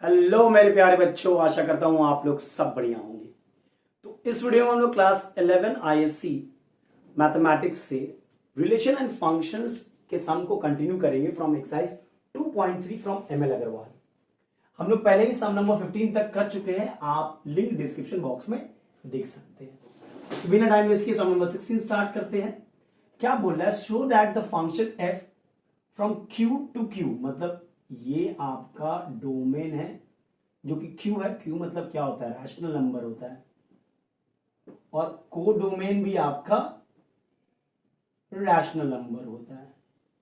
Hello मेरे प्यारे बच्चों, आशा करता हूं आप लोग सब बढ़िया होंगे। तो इस वीडियो में हम लोग क्लास 11 आईएससी मैथमेटिक्स से रिलेशन एंड फंक्शंस के सम को कंटिन्यू करेंगे from exercise 2.3 from ML Agarwal. हम लोग पहले ही सम नंबर 15 तक कर चुके हैं, आप लिंक डिस्क्रिप्शन बॉक्स में देख सकते हैं। तो बिना टाइम वेस्ट किए सम नंबर 16 स्टार्ट करते हैं। क्या बोल रहा है? Show that the function F from Q to Q, मतलब ये आपका डोमेन है जो कि क्यू है। क्यू मतलब क्या होता है? रैशनल नंबर होता है। और को डोमेन भी आपका रैशनल नंबर होता है।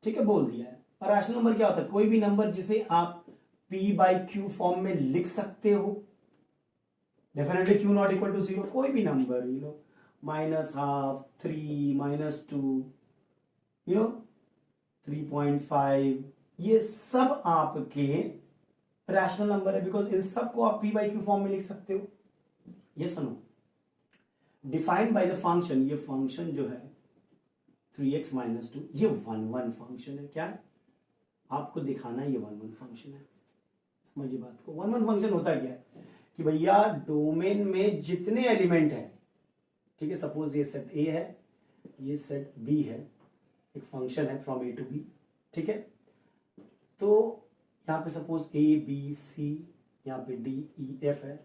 ठीक है, बोल दिया है। और रैशनल नंबर क्या होता है? कोई भी नंबर जिसे आप पी बाई क्यू फॉर्म में लिख सकते हो। Definitely Q not equal to zero, कोई भी नंबर -12, 3, -2, 3.5, ये सब आपके रैशनल नंबर है, बिकॉज इन सब को आप पी बाई क्यू फॉर्म में लिख सकते हो। ये सुनो, डिफाइंड बाय द फंक्शन, ये फंक्शन जो है 3x - 2, ये 1 फंक्शन है। क्या है? आपको दिखाना है ये 1 फंक्शन है। समझिए बात को। 1 फंक्शन होता क्या है कि भैया डोमेन में जितने एलिमेंट है, ठीक है, सपोज ये सेट ए है, ये सेट बी है, एक फंक्शन है फ्रॉम ए टू बी, ठीक है। तो यहां पे सपोज ए बी सी, यहां पे डी ई एफ है,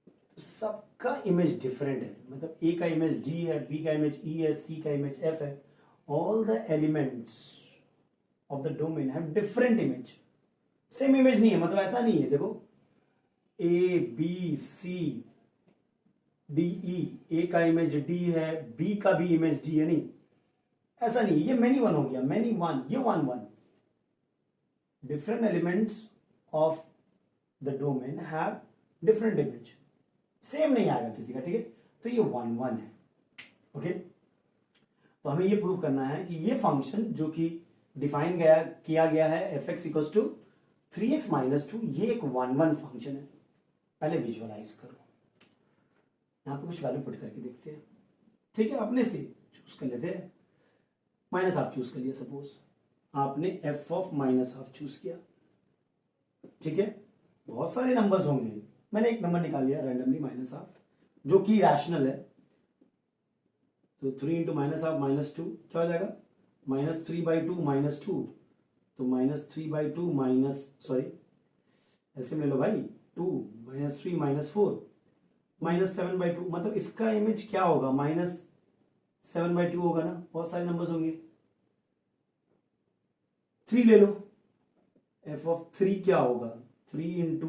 तो सबका इमेज डिफरेंट है। मतलब ए का इमेज डी है, बी का इमेज ई है, सी का इमेज एफ है। All the elements of the domain have different image, same image नहीं है। मतलब ऐसा नहीं है, देखो ए बी सी डी ई, ए का इमेज डी है, बी का भी इमेज डी है, नहीं, ऐसा नहीं। ये मैनी वन हो गया, मैनी वन, ये 1 different elements of the domain have different image, same नहीं आएगा किसी का, ठीक है। तो ये 1 है। ओके, तो हमें ये प्रूव करना है कि ये फंक्शन जो कि डिफाइन किया गया है F x equal to 3x - 2, ये एक 1 फंक्शन है। पहले विजुअलाइज करो, यहां पे कुछ वैल्यू पुट करके देखते हैं, ठीक है। अपने से चूज कर लेते हैं। -12 चूज कर लिया, सपोज आपने एफ ऑफ -12 चूज किया, ठीक है। बहुत सारे नंबर्स होंगे, मैंने एक नंबर निकाल लिया रैंडमली -12, जो कि रैशनल है। तो 3 × -12 क्या हो जाएगा? -3/2 -2, तो -3/2 माइनस, सॉरी ऐसे में ले लो भाई, 2 -3 -4 -7/2, मतलब इसका इमेज क्या होगा? -7/2 होगा ना। बहुत सारे नंबर्स होंगे, 3 ले लो। एफ ऑफ 3 क्या होगा? 3 ×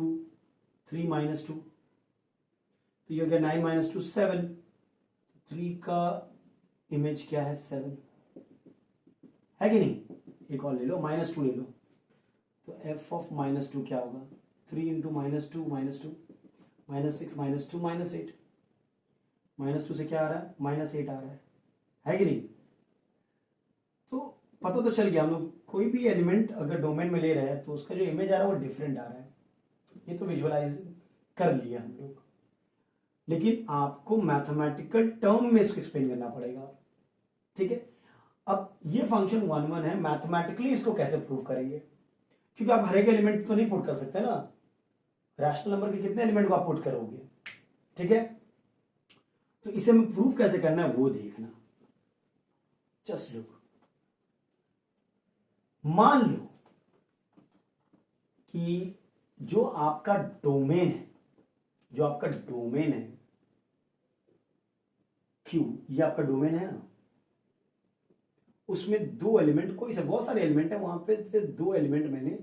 3 - 2, तो ये हो गया 9 - 2 7। 3 का इमेज क्या है? 7 है कि नहीं? एक और ले लो, -2 ले लो, तो एफ ऑफ -2 क्या होगा? 3 × -2 -2, -6 -2 -8, -2 से क्या आ रहा है? -8 आ रहा है कि नहीं? तो पता तो चल गया, हम लोग कोई भी एलिमेंट अगर डोमेन में ले रहे हैं तो उसका जो इमेज आ रहा है वो डिफरेंट आ रहा है। ये तो विजुअलाइज कर लिया हम लोग, लेकिन आपको मैथमेटिकल टर्म में इसको एक्सप्लेन करना पड़ेगा, ठीक है। अब ये फंक्शन 1 है, मैथमेटिकली इसको कैसे प्रूव करेंगे? क्योंकि आप हर एक एलिमेंट तो नहीं पुट कर सकते ना। रैशनल नंबर के कितने एलिमेंट को आप पुट करोगे, ठीक है। तो इसे हमें प्रूव कैसे करना है वो देखना। जस्ट लुक, मान लो कि जो आपका डोमेन है, जो आपका डोमेन है क्यू, ये आपका डोमेन है ना, उसमें 2 एलिमेंट, कोई से बहुत सारे एलिमेंट है वहां पे, 2 एलिमेंट मैंने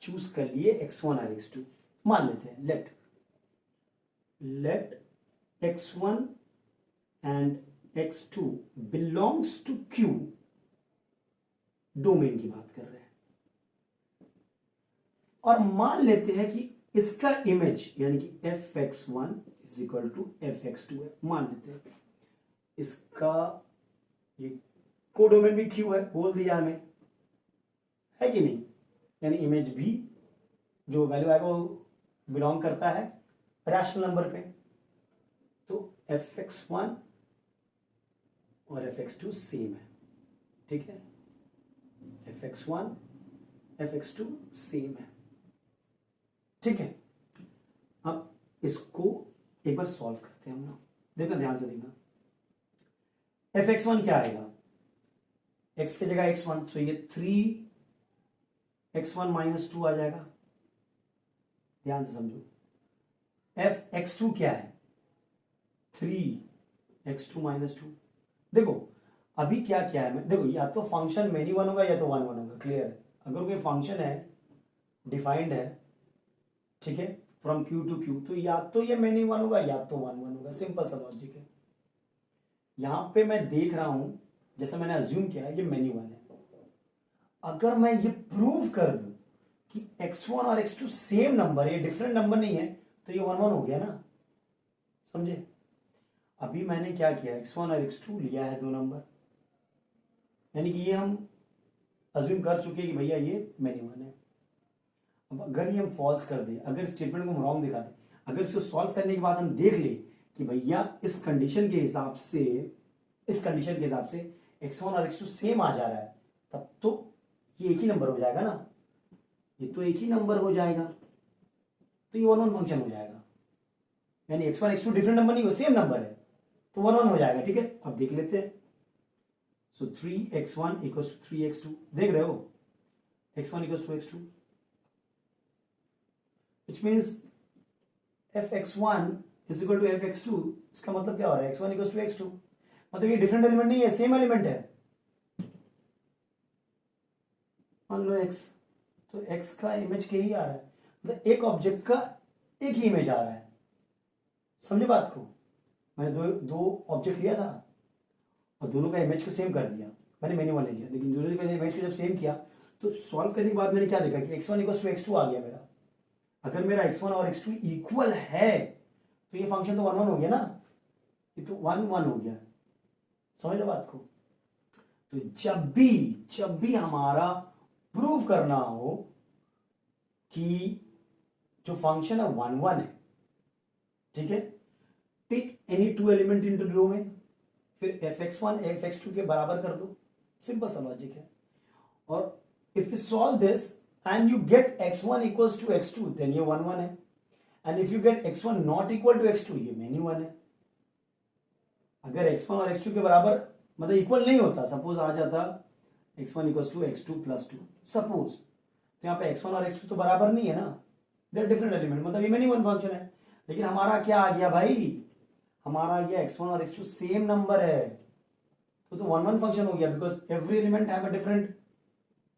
चूज कर लिए, x1 और x2 मान लेते हैं। Let x1 and x2 belongs to q, domain की बात कर रहे हैं। और मान लेते हैं कि इसका इमेज यानी कि fx1 = fx2 है, मान लेते हैं। इसका ये कोडोमेन भी q है, बोल दिया हमें, है कि नहीं? यानी इमेज भी जो वैल्यू आएगा वो बिलोंग करता है रैशनल नंबर पे। तो fx1 और fx2 सेम है, ठीक है। fx1 fx2 सेम है। ठीक है, अब इसको एक बार सॉल्व करते हैं हम ना। देखना, ध्यान से देखना, fx1 क्या आएगा, x की जगह x1, तो ये 3x1 माइनस 2 आ जाएगा। ध्यान से समझो, fx2 क्या है, 3x2 माइनस 2। देखो अभी क्या क्या है, देखो या तो फंक्शन मेनी वन होगा या तो वन वन होगा, क्लियर है। अगर कोई फंक्शन है डिफाइंड है, ठीक है, फ्रॉम क्यू टू क्यू, तो या तो ये मेनी वन होगा या तो वन वन होगा, सिंपल सा लॉजिक है। यहां पे मैं देख रहा हूं, जैसे मैंने अज्यूम किया है ये मेनी वन है। अगर मैं ये प्रूव कर दूं कि x1 और x2 सेम नंबर है, ये डिफरेंट नंबर नहीं है, तो ये वन वन हो गया ना, समझे। अभी मैंने क्या किया, x1 और x2 लिया है दो नंबर, यानी कि ये हम अज्यूम कर चुके हैं कि भैया ये मेनी वन है। अब अगर ये हम फॉल्स कर दे, अगर स्टेटमेंट को हम रॉन्ग दिखा दे, अगर इसको सॉल्व करने के बाद हम देख ले कि भैया इस कंडीशन के हिसाब से, इस कंडीशन के हिसाब से x1 और x2 सेम आ जा रहा है, तब तो ये एक ही नंबर हो जाएगा ना, ये तो एक ही नंबर हो जाएगा, तो ये वन वन फंक्शन हो जाएगा। यानी x1 x2 डिफरेंट नंबर नहीं हो, सेम नंबर है, तो वन वन हो जाएगा। ठीक है, अब देख लेते हैं। सो 3x1 इक्वल्स टू 3x2, देख रहे हो, x1 equals to x2, which means fx1 is equal to fx2। इसका मतलब क्या हो रहा है, x1 इक्वल्स टू x2, मतलब ये डिफरेंट एलिमेंट नहीं है, सेम एलिमेंट है। मान लो x, तो x का इमेज क्या ही आ रहा है, मतलब एक ऑब्जेक्ट का एक ही इमेज आ रहा है। समझे बात को, मैंने दो ऑब्जेक्ट लिया था और दोनों का इमेज को सेम कर दिया, मैंने मेनी वन ले लिया, लेकिन दोनों का इमेज को जब सेम किया तो सॉल्व करने के बाद मैंने क्या देखा कि x1 इक्वल्स टू x2 आ गया मेरा। अगर मेरा x1 और x2 इक्वल है तो ये फंक्शन तो वन वन हो गया ना, ये तो वन वन हो गया। समझ लो बात को। तो जब भी हमारा प्रूव करना हो कि जो फंक्शन है वन वन है, ठीक है, take any two element into domain, फिर fx1 fx2 के बराबर कर दो, सिंपल सा लॉजिक है। और if you solve this and you get x1 equals to x2, then ये वन वन है, and if you get x1 not equal to x2, ये मेनी वन है। अगर x1 और x2 के बराबर मतलब इक्वल नहीं होता, सपोज आ जाता x1 equals to x2 plus 2, suppose, तो यहाँ पे x1 और x2 तो बराबर नहीं है ना, दे आर डिफरेंट एलिमेंट, मतलब ये मेनी वन फंक्शन है। लेकिन हमारा क्या आ गया भाई, हमारा आ गया x1 और x2 सेम नंबर है, तो वन वन फंक्शन हो गया, because every element have a different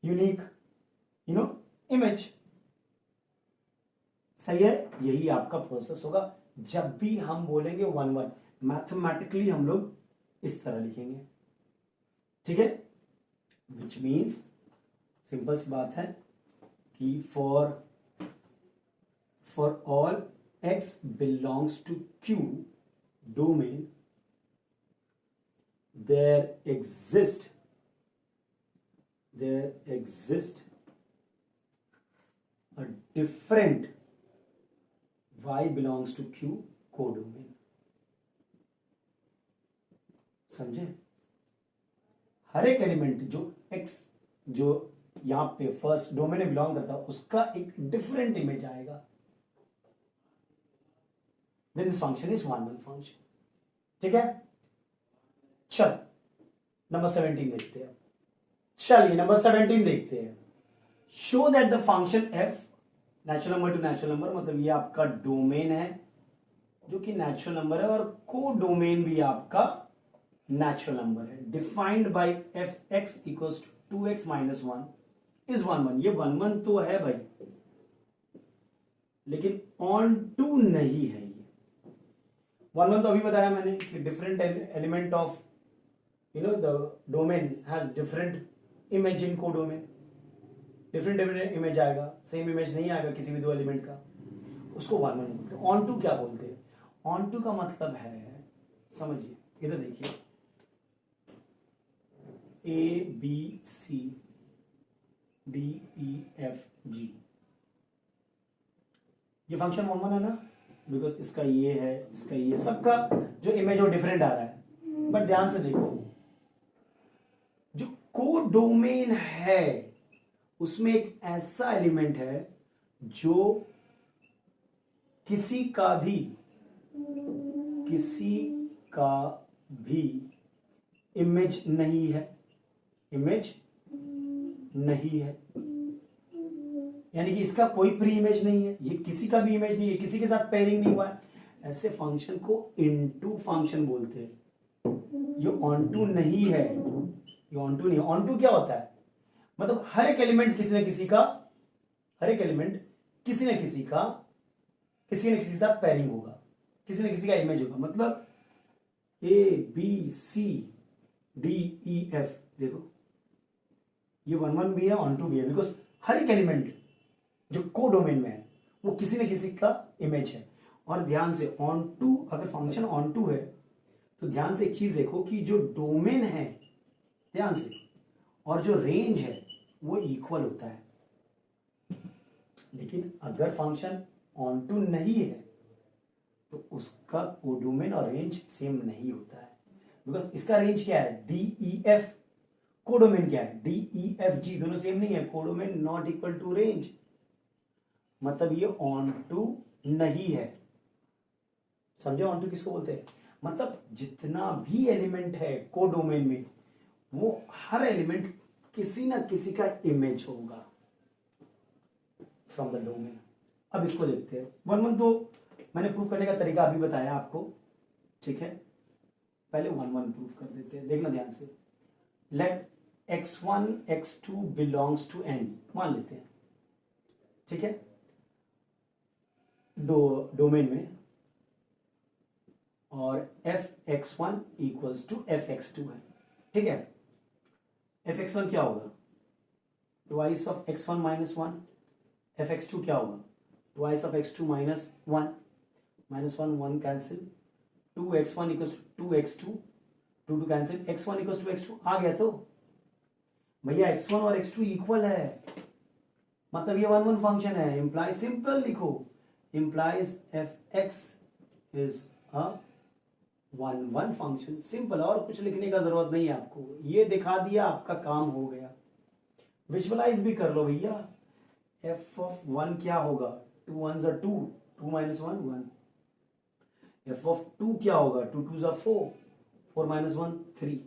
unique image. सही है, यही आपका प्रोसेस होगा जब भी हम बोलेंगे वन वन, मैथमेटिकली हम लोग इस तरह लिखेंगे। ठीक है, विच मीन्स सिंपल सी बात है कि for all x belongs to Q domain there exist a different y belongs to Q codomain. समझे, हर एक एलिमेंट जो x जो यहां पे फर्स्ट डोमेन में बिलोंग करता है उसका एक डिफरेंट इमेज आएगा, then this function is one one function. ठीक है, चल नंबर 17 देखते हैं। चलिए नंबर 17 देखते हैं। Show that the function f natural number two natural number, मतलब ये आपका डोमेन है जो कि नेचुरल नंबर है, और को डोमेन भी आपका नेचुरल नंबर है, defined by fx equals to 2x minus 1 is one one. ये वन वन तो है भाई, लेकिन ऑन टू नहीं है। ये वन वन तो अभी बताया मैंने कि different element of the domain has different image in codomain, different image आएगा, सेम इमेज नहीं आएगा किसी भी दो एलिमेंट का, उसको वन वन बोलते हैं। ऑन टू क्या बोलते हैं, ऑन टू का मतलब है, समझिए इधर देखिए, ABCDEFG, ये फंक्शन वन वन है ना, बिकॉज इसका ये है, इसका ये, सबका जो इमेज वो डिफरेंट आ रहा है। बट ध्यान से देखो, जो कोडोमेन है उसमें एक ऐसा एलिमेंट है जो किसी का भी इमेज नहीं है, इमेज नहीं है, यानी कि इसका कोई प्री इमेज नहीं है, ये किसी का भी इमेज नहीं है, किसी के साथ पेयरिंग नहीं हुआ है, ऐसे फंक्शन को इनटू फंक्शन बोलते हैं। ये ऑन टू नहीं है, ये ऑन टू नहीं है। ऑन टू क्या होता है, मतलब हर एक एलिमेंट किसी न किसी का, हर एक एलिमेंट किसी न किसी के साथ पेयरिंग होगा, किसी न किसी का इमेज होगा। मतलब A B C D E F, देखो ये 1 1 भी है, ऑन टू भी है, बिकॉज हर एक एलिमेंट जो को डोमेन में है वो किसी न किसी का इमेज है। और ध्यान से ऑन टू, अगर फंक्शन ऑन टू है तो ध्यान से एक चीज देखो कि जो डोमेन है, ध्यान से, और जो रेंज है वो इक्वल होता है। लेकिन अगर फंक्शन ऑन टू नहीं है तो उसका कोडोमेन और रेंज सेम नहीं होता है, बिकॉज इसका रेंज क्या है, डी ई एफ, कोडोमेन क्या है, डी ई एफ जी, दोनों सेम नहीं है, codomain not equal to range, मतलब ये ऑन टू नहीं है। समझे ऑन टू किसको बोलते हैं, मतलब जितना भी एलिमेंट है कोडोमेन में वो हर एलिमेंट किसी ना किसी का इमेज होगा फ्रॉम द डोमेन। अब इसको देखते हैं, 1 1 तो मैंने प्रूफ करने का तरीका अभी बताया आपको, ठीक है। पहले 1 1 प्रूफ कर देते हैं, देखना ध्यान से। Let x1 x2 belongs to n मान लेते हैं, ठीक है, डोमेन में, और f(x1) इक्वल्स टू f(x2) है, ठीक है। f(x1) क्या होगा, twice of x1 minus 1, f(x2) क्या होगा, twice of x2 minus 1, minus 1 1 cancel, 2x1 equals to 2x2, 2 2 cancel, x1 equals to x2 आ गया। तो भैया x1 और x2 इक्वल है, मतलब ये 1 1 फंक्शन है, इंप्लाइज, सिंपल लिखो, implies f(x) is a 1 1 function, simple, और कुछ लिखने का जरूरत नहीं है आपको, ये दिखा दिया आपका काम हो गया। विजुअलाइज भी कर लो भैया, f(1) क्या होगा, 2 1s are 2, 2 minus 1 1, f(2) क्या होगा, 2 2s are 4, 4 minus 1 3,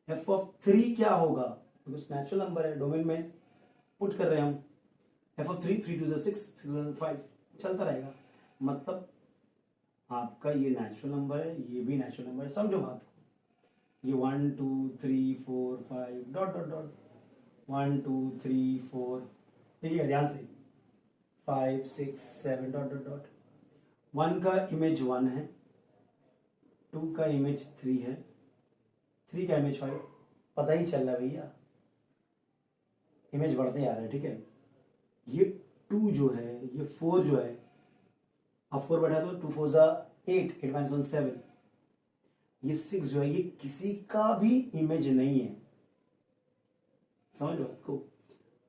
f(3) क्या होगा, बिकॉज नेचुरल नंबर है, डोमेन में पुट कर रहे हैं हम, f(3) 3 2s are 6, 6 1s are 5, चलता रहेगा। मतलब आपका ये नेचुरल नंबर है, ये भी नेचुरल नंबर है, समझो बात को, ये 1 2 3 4 5 डॉट डॉट डॉट, 1 2 3 4, देखिएगा ध्यान से, 5 6 7 डॉट डॉट डॉट, 1 का इमेज 1 है, 2 का इमेज 3 है, 3 का इमेज 5, पता ही चल रहा है भैया, इमेज बढ़ते आ रहा है, ठीक है। ये 2 जो है, ये 4 जो है, अब 4 बैठा तो 2 4 8, 8 minus 1 7, ये 6 जो है ये किसी का भी इमेज नहीं है, समझ लो बात को,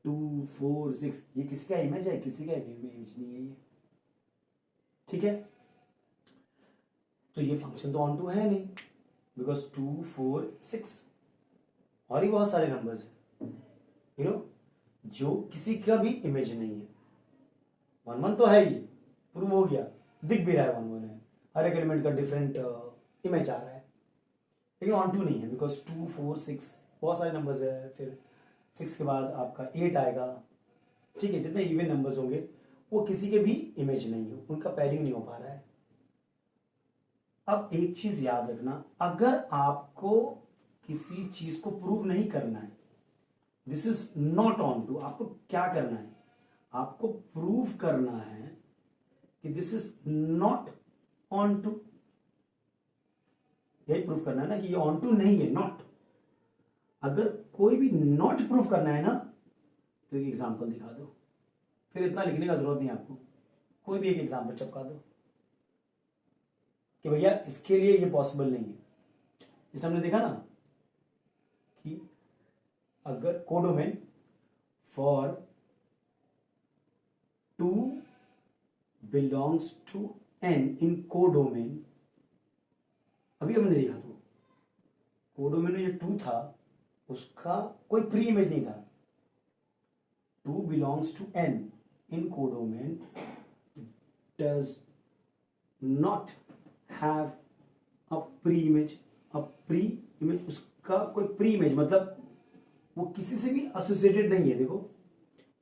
2 4 6 ये किसी का इमेज है, किसी का इमेज नहीं है ये, ठीक है। तो ये फंक्शन तो ऑन टू है नहीं, बिकॉज 2 4 6 और ही बहुत सारे नंबर्स हैं, यू नो, जो किसी का भी इमेज नहीं है। 1 1 तो है ही, प्रूव हो गया, दिख भी रहा है 1 1 है, हर एक एलिमेंट का डिफरेंट इमेज आ रहा है, लेकिन ऑन टू नहीं है, बिकॉज 2 4 6 बहुत सारे नंबर्स है, फिर 6 के बाद आपका 8 आएगा, ठीक है, जितने इवन नंबर्स होंगे वो किसी के भी इमेज नहीं है, उनका पेयरिंग नहीं हो पा रहा है। अब एक चीज याद रखना, अगर आपको किसी चीज को प्रूव नहीं करना है, this is not onto, आपको क्या करना है, आपको प्रूव करना है कि this is not onto, यही प्रूफ करना है ना कि ये ऑन टू नहीं है, नॉट। अगर कोई भी नॉट प्रूफ करना है ना तो एक एग्जांपल दिखा दो, फिर इतना लिखने का जरूरत नहीं आपको, कोई भी एक एग्जांपल चिपका दो कि भैया इसके लिए ये पॉसिबल नहीं है। जैसे हमने देखा ना कि अगर codomain for 2 belongs to n in codomain, अभी हमने देखा तो कोडोमेन में जो 2 था उसका कोई प्री इमेज नहीं था, 2 belongs to n in codomain does not have a pre image, a pre image, उसका कोई प्री इमेज मतलब वो किसी से भी एसोसिएटेड नहीं है। देखो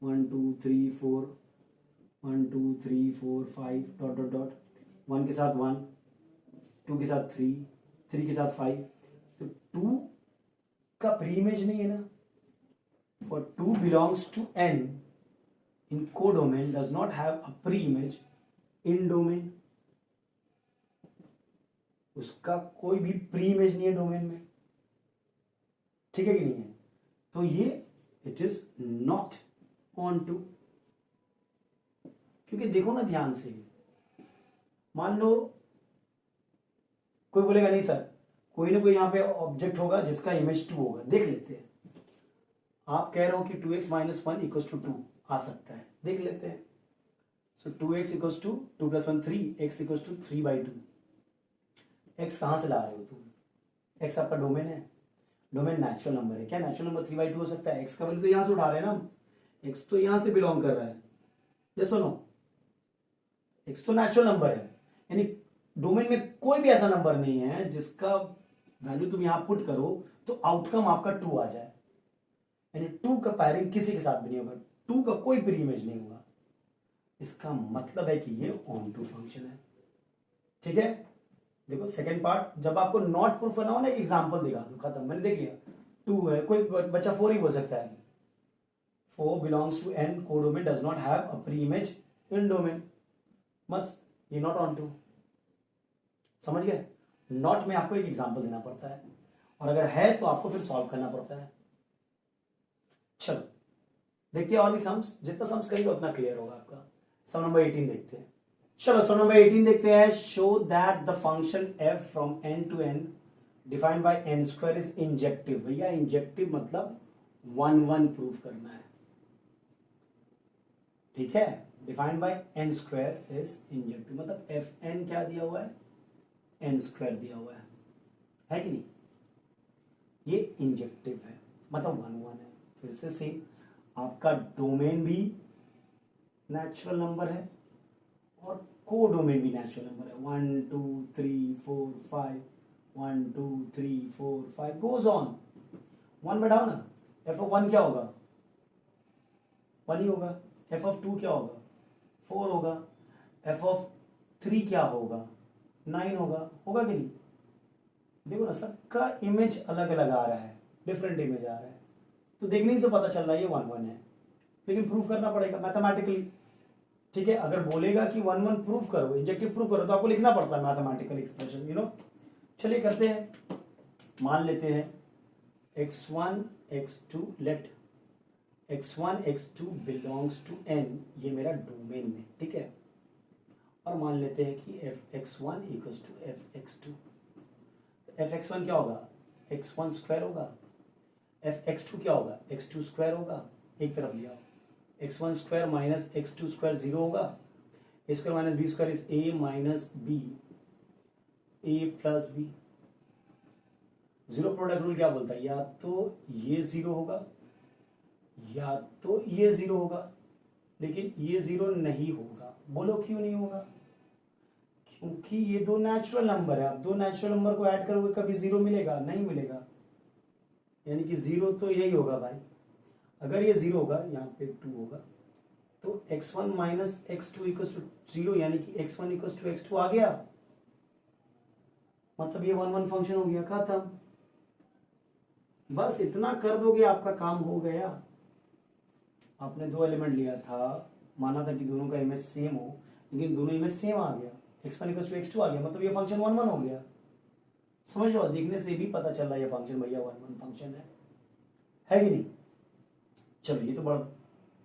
1 2 3 4, 1 2 3 4 5 डॉट डॉट डॉट, 1 के साथ 1, 2 के साथ 3, 3 के साथ 5, तो 2 का प्री इमेज नहीं है ना। For 2 belongs to n in codomain does not have a pre-image in domain, उसका कोई भी प्री इमेज नहीं है डोमेन में, ठीक है कि नहीं है। तो ये it is not onto, क्योंकि देखो ना ध्यान से, मान लो कोई बोलेगा नहीं सर कोई ना कोई यहां पे ऑब्जेक्ट होगा जिसका इमेज 2 होगा, देख लेते हैं। आप कह रहे हो कि 2x - 1 = 2 आ सकता है, देख लेते हैं। सो 2x = 2 + 1 3, x = 3/2। x कहां से ला रहे हो तुम? x आपका डोमेन है, डोमेन नेचुरल नंबर है, क्या नेचुरल नंबर 3/2 हो सकता है? x का वैल्यू तो यहां से उठा रहे हैं ना हम, x तो यहां से बिलोंग कर रहा है, ये सुनो, x तो नेचुरल नंबर है, यानी डोमेन में कोई भी ऐसा नंबर नहीं है जिसका वैल्यू तुम यहां पुट करो तो आउटकम आपका 2 आ जाए, यानी 2 का पैरिंग किसी के साथ भी नहीं होगा, 2 का कोई प्री इमेज नहीं होगा। इसका मतलब है कि ये ऑन टू फंक्शन है, ठीक है। देखो सेकंड पार्ट, जब आपको नॉट प्रूफ करना हो ना, एक एग्जांपल दिखा दो, खत्म, मैंने देख लिया। 2 है, कोई बच्चा 4 ही बोल सकता है। 4 belongs to n codomain does not have a pre image in domain, बस ये नॉट ऑन टू, समझ गए। नॉट में आपको एक एग्जांपल देना पड़ता है, और अगर है तो आपको फिर सॉल्व करना पड़ता है। चलो देखिए और भी सम्स, जितना सम्स करेंगे उतना क्लियर होगा आपका। सम नंबर 18 देखते हैं। चलो सम नंबर 18 देखते हैं। Show that the function f from n to n defined by n² is injective. भैया इंजेक्टिव मतलब 1 1 प्रूफ करना है, ठीक है। Defined by n² is injective मतलब fn क्या दिया हुआ है, n² दिया हुआ है कि नहीं। ये इंजेक्टिव है मतलब 1 1 है। फिर से सेम, आपका डोमेन भी नेचुरल नंबर है और को डोमेन भी नेचुरल नंबर है। 1 2 3 4 5, 1 2 3 4 5 गोज ऑन। 1 बैठाओ ना, f(1) क्या होगा, 1 ही होगा। f(2) क्या होगा, 4 होगा। f(3) क्या होगा, 9 होगा, होगा कि नहीं। देखो ना सबका इमेज अलग अलग आ रहा है, डिफरेंट इमेज आ रहा है, तो देखने से पता चल रहा है ये 1 1 है, लेकिन प्रूफ करना पड़ेगा मैथमेटिकली, ठीक है। अगर बोलेगा कि 1 1 प्रूफ करो, इंजेक्टिव प्रूफ करो, तो आपको लिखना पड़ता है मैथमेटिकल एक्सप्रेशन, यू नो। चलिए करते हैं, मान लेते हैं x1 x2, late x1 x2 belongs to n, ये मेरा डोमेन में, ठीक है। और मान लेते हैं कि fx1 = fx2, fx1 क्या होगा, x1² होगा, fx2 क्या होगा, x2² होगा, एक तरफ लिया, x1² - x2² 0 होगा, a² - b² is a - b, a + b। Zero product rule क्या बोलता है, या तो ये 0 होगा या तो ये 0 होगा, लेकिन ये 0 नहीं होगा। बोलो क्यों नहीं होगा, क्योंकि ये दो नेचुरल नंबर है। आप दो नेचुरल नंबर को ऐड करोगे कभी 0 मिलेगा, नहीं मिलेगा, यानी कि 0 तो यही होगा भाई। अगर ये 0 होगा, यहाँ पे 2 होगा, तो x1 - x2 = 0, यानी कि x1 = x2 आ गया, मतलब ये 1 1 फंक्शन हो गया, खत्म। बस इतना कर दोगे आपका काम हो गया। आपने 2 एलिमेंट लिया था, माना था कि दोनों का इमेज सेम हो, लेकिन दोनों इमेज सेम आ गया, x1 = x2 आ गया, मतलब ये फंक्शन 1 1 हो गया। समझ लो, देखने से भी पता चल रहा है ये फंक्शन भैया 1 1 फंक्शन है कि नहीं। चलो ये तो बड़ा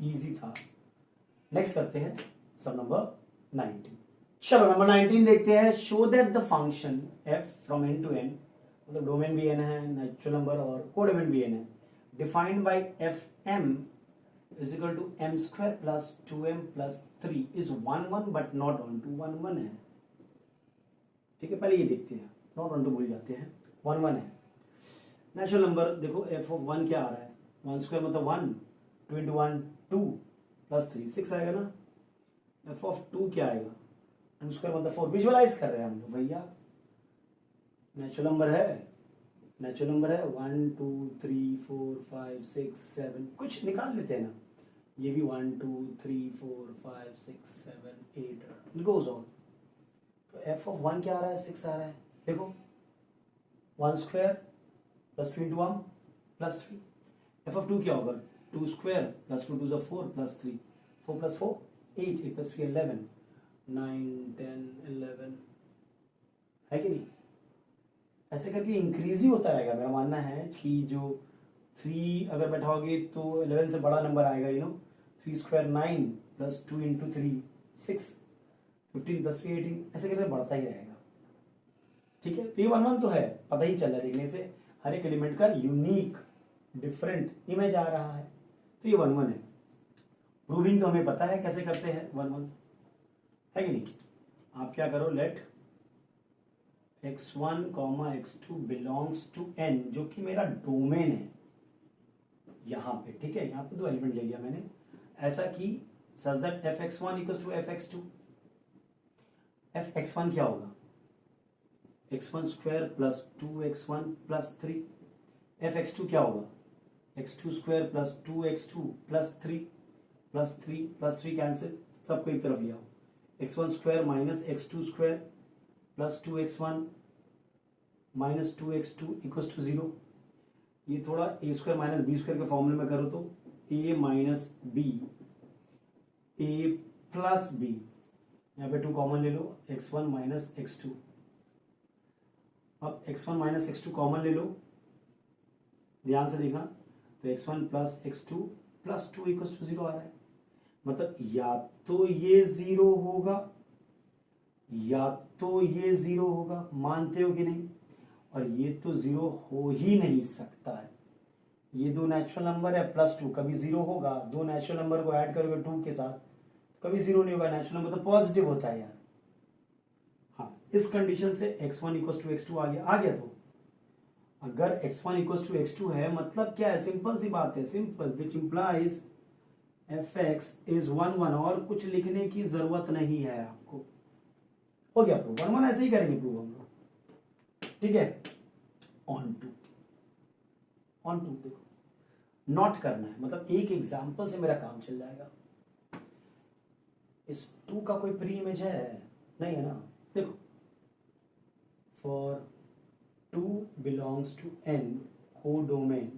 इजी था। नेक्स्ट करते हैं सब नंबर 19। चलो नंबर 19 देखते हैं। Show that the function f from n to n, मतलब डोमेन भी n है, नेचुरल नंबर और कोडोमेन भी n है, defined by fm is equal to m² + 2m + 3 is 1 1 but not onto, 1 1 है, ठीक है। पहले ये देखते हैं, नॉट ऑन टू भूल जाते हैं, 1 1 है। नेचुरल नंबर देखो f(1) क्या आ रहा है, 1² मतलब 1, 2 × 1 2 + 3 6 आएगा ना। f(2) क्या आएगा, 2 स्क्वायर मतलब 4। विजुअलाइज कर रहे हैं हम लोग भैया, नेचुरल नंबर है, नेचुरल नंबर है 1 2 3 4 5 6 7, कुछ निकाल लेते हैं ना, ये भी 1 2 3 4 5 6 7 8 गोज ऑन। तो एफ ऑफ 1 क्या आ रहा है, 6 आ रहा है। देखो 1 square plus 2 into 1 plus 3। F of 2 क्या होगा, 2 square plus 2 2 4 plus 3, 4 plus 4 8, 8 plus 3 11, 9 10 11, है कि नहीं। ऐसे करके इंक्रीज ही होता रहेगा। मेरा मानना है कि जो 3 अगर बैठाओगे तो 11 से बड़ा नंबर आएगा, 3 स्क्वायर 9 प्लस 2 इंटू 3 6, 15 प्लस 3 18, ऐसे करके बढ़ता ही रहेगा। ठीक है, तो ये 1 1 तो है, पता ही चल रहा है देखने से, हर एक एलिमेंट का यूनिक डिफरेंट इमेज आ रहा है, तो ये 1 1 है। प्रूविंग तो हमें पता है कैसे करते हैं 1 1, है कि नहीं। आप क्या करो, late x1, x2 belongs to n, जो कि मेरा डोमेन है यहां पे। ठीक है, यहां पे 2 एलिमेंट ले लिया मैंने, ऐसा कि सच that fx1 equals to fx2। fx1 क्या होगा, x1 square plus 2x1 plus 3। fx2 क्या होगा, x2 square plus 2x2 plus 3 plus 3 plus 3 cancel, सबको एक तरफ लिया, x1 square minus x2 square plus 2x1 minus 2x2 equals to 0। ये थोड़ा A square minus B square के फॉर्मूले में करो तो a minus B, A plus B, यहाँ पे 2 कॉमन ले लो, x1 माइनस x2। अब x1 माइनस x2 कॉमन ले लो, ध्यान से देखना, तो x1 plus x2 plus 2 equals to 0 आ रहा है। मतलब या तो ये 0 होगा या तो ये 0 होगा, मानते हो कि नहीं। और ये तो 0 हो ही नहीं सकता है, ये 2 नेचुरल नंबर है प्लस 2, कभी 0 होगा। 2 नेचुरल नंबर को ऐड करोगे 2 के साथ, कभी 0 नहीं होगा। नेचुरल नंबर तो पॉजिटिव होता है यार। हाँ, इस कंडीशन से x1 इक्वल्स टू x2 आ गया। तो अगर x1 इक्वल्स टू x2 है, मतलब क्या है, सिंपल सी बात है, simple, which implies fx is 1 1, और कुछ लिखने की जरूरत नहीं है आपको। हो गया प्रूव, 1 1 ऐसे ही करेंगे प्रूव हम लोग। ठीक है, ऑन टू देखो, नोट करना है, मतलब एक एग्जांपल से मेरा काम चल जाएगा। इस 2 का कोई प्री इमेज है नहीं है ना। देखो, for 2 belongs to n, codomain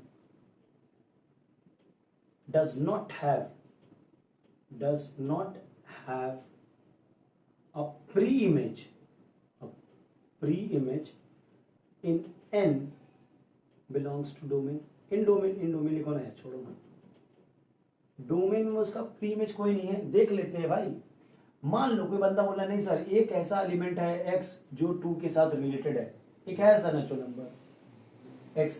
does not have a pre-image in n belongs to domain। In domain लिखो ना, छोड़ो ना, डोमेन में उसका प्री इमेज कोई नहीं है। देख लेते हैं भाई, मान लो कोई बंदा बोला नहीं सर एक ऐसा एलिमेंट है x जो 2 के साथ रिलेटेड है, एक है ऐसा नेचुरल नंबर x,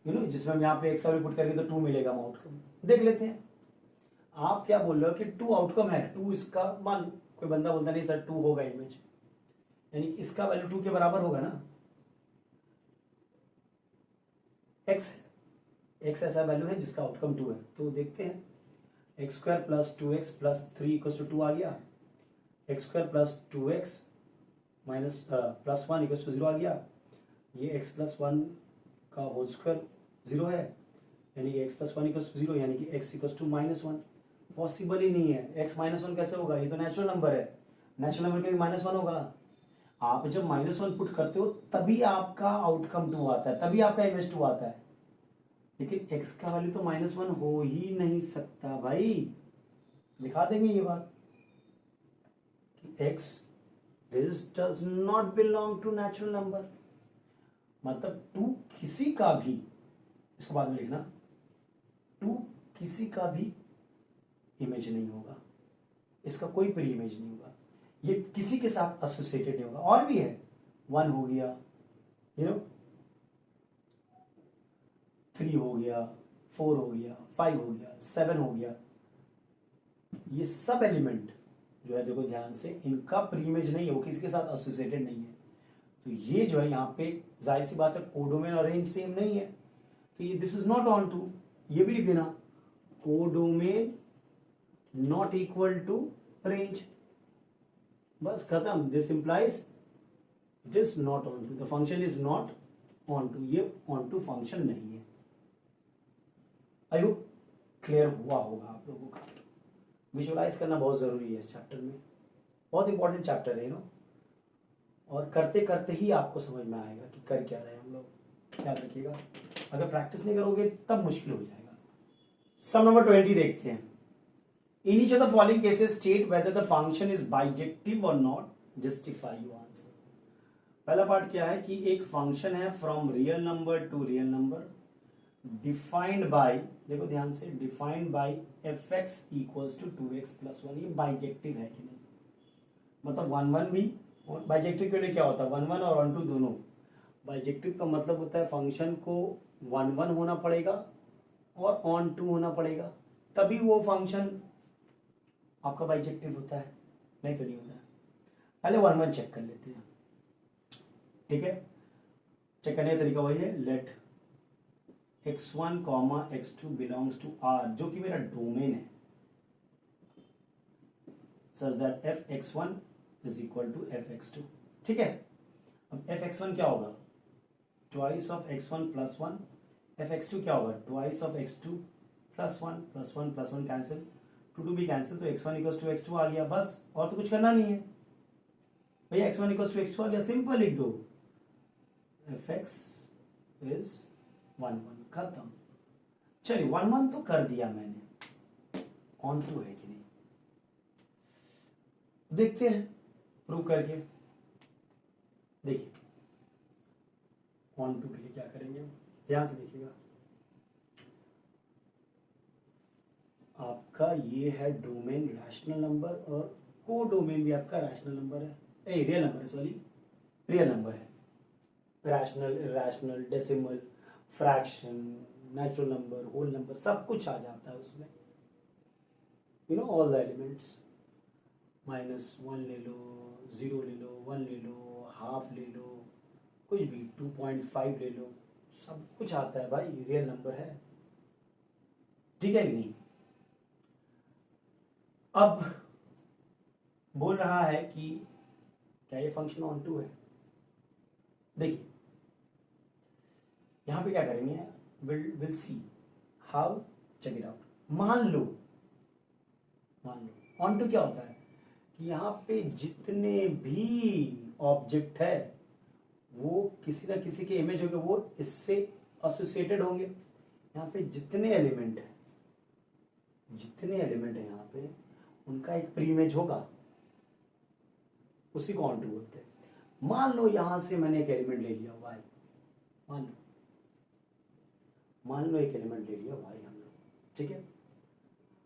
जिसमें हम यहाँ पे x का पुट करेंगे तो 2 मिलेगा आउटकम। देख लेते हैं, आप क्या बोल रहे हो कि 2 आउटकम है, 2 इसका, मान कोई बंदा बोलता नहीं सर 2 होगा इमेज, यानी इसका वैल्यू 2 के बराबर होगा ना। x ऐसा वैल्यू है जिसका आउटकम 2 है, तो देखते हैं, X square plus 2x plus 3 equals to 2 आ गया, X square plus 2x minus plus 1 equals to 0 आ गया। ये x प्लस 1 का होल स्क्वायर 0 है, यानी कि x प्लस 1 इक्वल्स टू 0, यानी कि x इक्वल्स टू -1। पॉसिबल ही नहीं है, x -1 कैसे होगा, ये तो नेचुरल नंबर है, नेचुरल नंबर का भी -1 होगा। आप जब -1 पुट करते हो तभी आपका आउटकम 2 आता है, तभी आपका इमेज 2 आता है, लेकिन x का वैल्यू तो -1 हो ही नहीं सकता भाई। दिखा देंगे ये बात कि x this does not belong to natural number, मतलब 2 किसी का भी, इसको बाद में लिखना, 2 किसी का भी इमेज नहीं होगा, इसका कोई प्री इमेज नहीं होगा, ये किसी के साथ एसोसिएटेड नहीं होगा। और भी है, 1 हो गया, 3 हो गया, 4 हो गया, 5 हो गया, 7 हो गया, ये सब एलिमेंट जो है देखो ध्यान से, इनका प्री इमेज नहीं है, वो किसी के साथ एसोसिएटेड नहीं है। तो ये जो है यहाँ पे जाहिर सी बात है कोडोमेन और रेंज सेम नहीं है, तो ये this is not onto, ये भी लिख देना, codomain not equal to range. बस खत्म, this implies it is not onto, the function is not onto, ये ऑन टू फंक्शन नहीं है। आई होप क्लियर हुआ होगा आप लोगों का। विजुअलाइज करना बहुत जरूरी है इस चैप्टर में, बहुत इंपॉर्टेंट चैप्टर है और करते करते ही आपको समझ में आएगा कि कर क्या रहे हैं हम लोग। याद रखिएगा, अगर प्रैक्टिस नहीं करोगे तब मुश्किल हो जाएगा। सम नंबर 20 देखते हैं। In each of the following cases state whether the function is bijective और नॉट, जस्टिफाई योर आंसर। पहला पार्ट क्या है कि एक फंक्शन है from real number to real number, defined by, देखो ध्यान से, defined by F x equals to 2x + 1। ये बाइजेक्टिव है कि नहीं, मतलब 1 1 भी बाइजेक्टिव के लिए क्या होता है, 1 1 और 1 2 दोनों। बाइजेक्टिव का मतलब होता है फंक्शन को 1 1 होना पड़ेगा और ऑन 2 होना पड़ेगा, तभी वो फंक्शन आपका बाइजेक्टिव होता है, नहीं तो नहीं होता है। पहले 1 1 चेक कर लेते हैं, ठीक है। चेक करने का तरीका वही है, late x1, x2 belongs to R, जो कि मेरा डोमेन है, such that f(x1) is equal to f(x2), ठीक है। अब f(x1) क्या होगा, ट्वाइस ऑफ x1 + 1, f(x2) क्या होगा, ट्वाइस ऑफ x2 + 1 + 1 + 1 कैंसिल, 2 2 भी कैंसिल, तो x1 = x2 आ गया, बस और तो कुछ करना नहीं है भैया। x1 = x2 आ गया, सिंपल लिख दो, f(x) इज 1 1, खत्म। चलिए 1 1 तो कर दिया मैंने, ऑन टू है कि नहीं देखते हैं प्रूव करके। देखिए ऑन टू के लिए क्या करेंगे, ध्यान से देखिएगा। आपका ये है डोमेन रैशनल नंबर और को डोमेन भी आपका रैशनल नंबर है, रियल नंबर है, सॉरी रियल नंबर है। Rational, irrational, decimal, fraction, natural number, whole number, सब कुछ आ जाता है उसमें, you know all the elements. -1 ले लो, 0 ले लो, 1 ले लो, हाफ ले लो, कुछ भी 2.5 ले लो, सब कुछ आता है भाई, रियल नंबर है, ठीक है कि नहीं। अब बोल रहा है कि क्या ये फंक्शन ऑन टू है। देखिए यहां पे क्या करेंगे, will see how, check it out. मान लो ऑन टू क्या होता है कि यहाँ पे जितने भी ऑब्जेक्ट है वो किसी ना किसी के इमेज होंगे, वो इससे एसोसिएटेड होंगे। यहाँ पे जितने एलिमेंट है यहाँ पे, उनका एक प्री इमेज होगा, उसी को ऑन टू बोलते हैं। मान लो यहां से मैंने एक एलिमेंट ले लिया y, मान लो एक एलिमेंट ले लिया y हम लोग, ठीक है।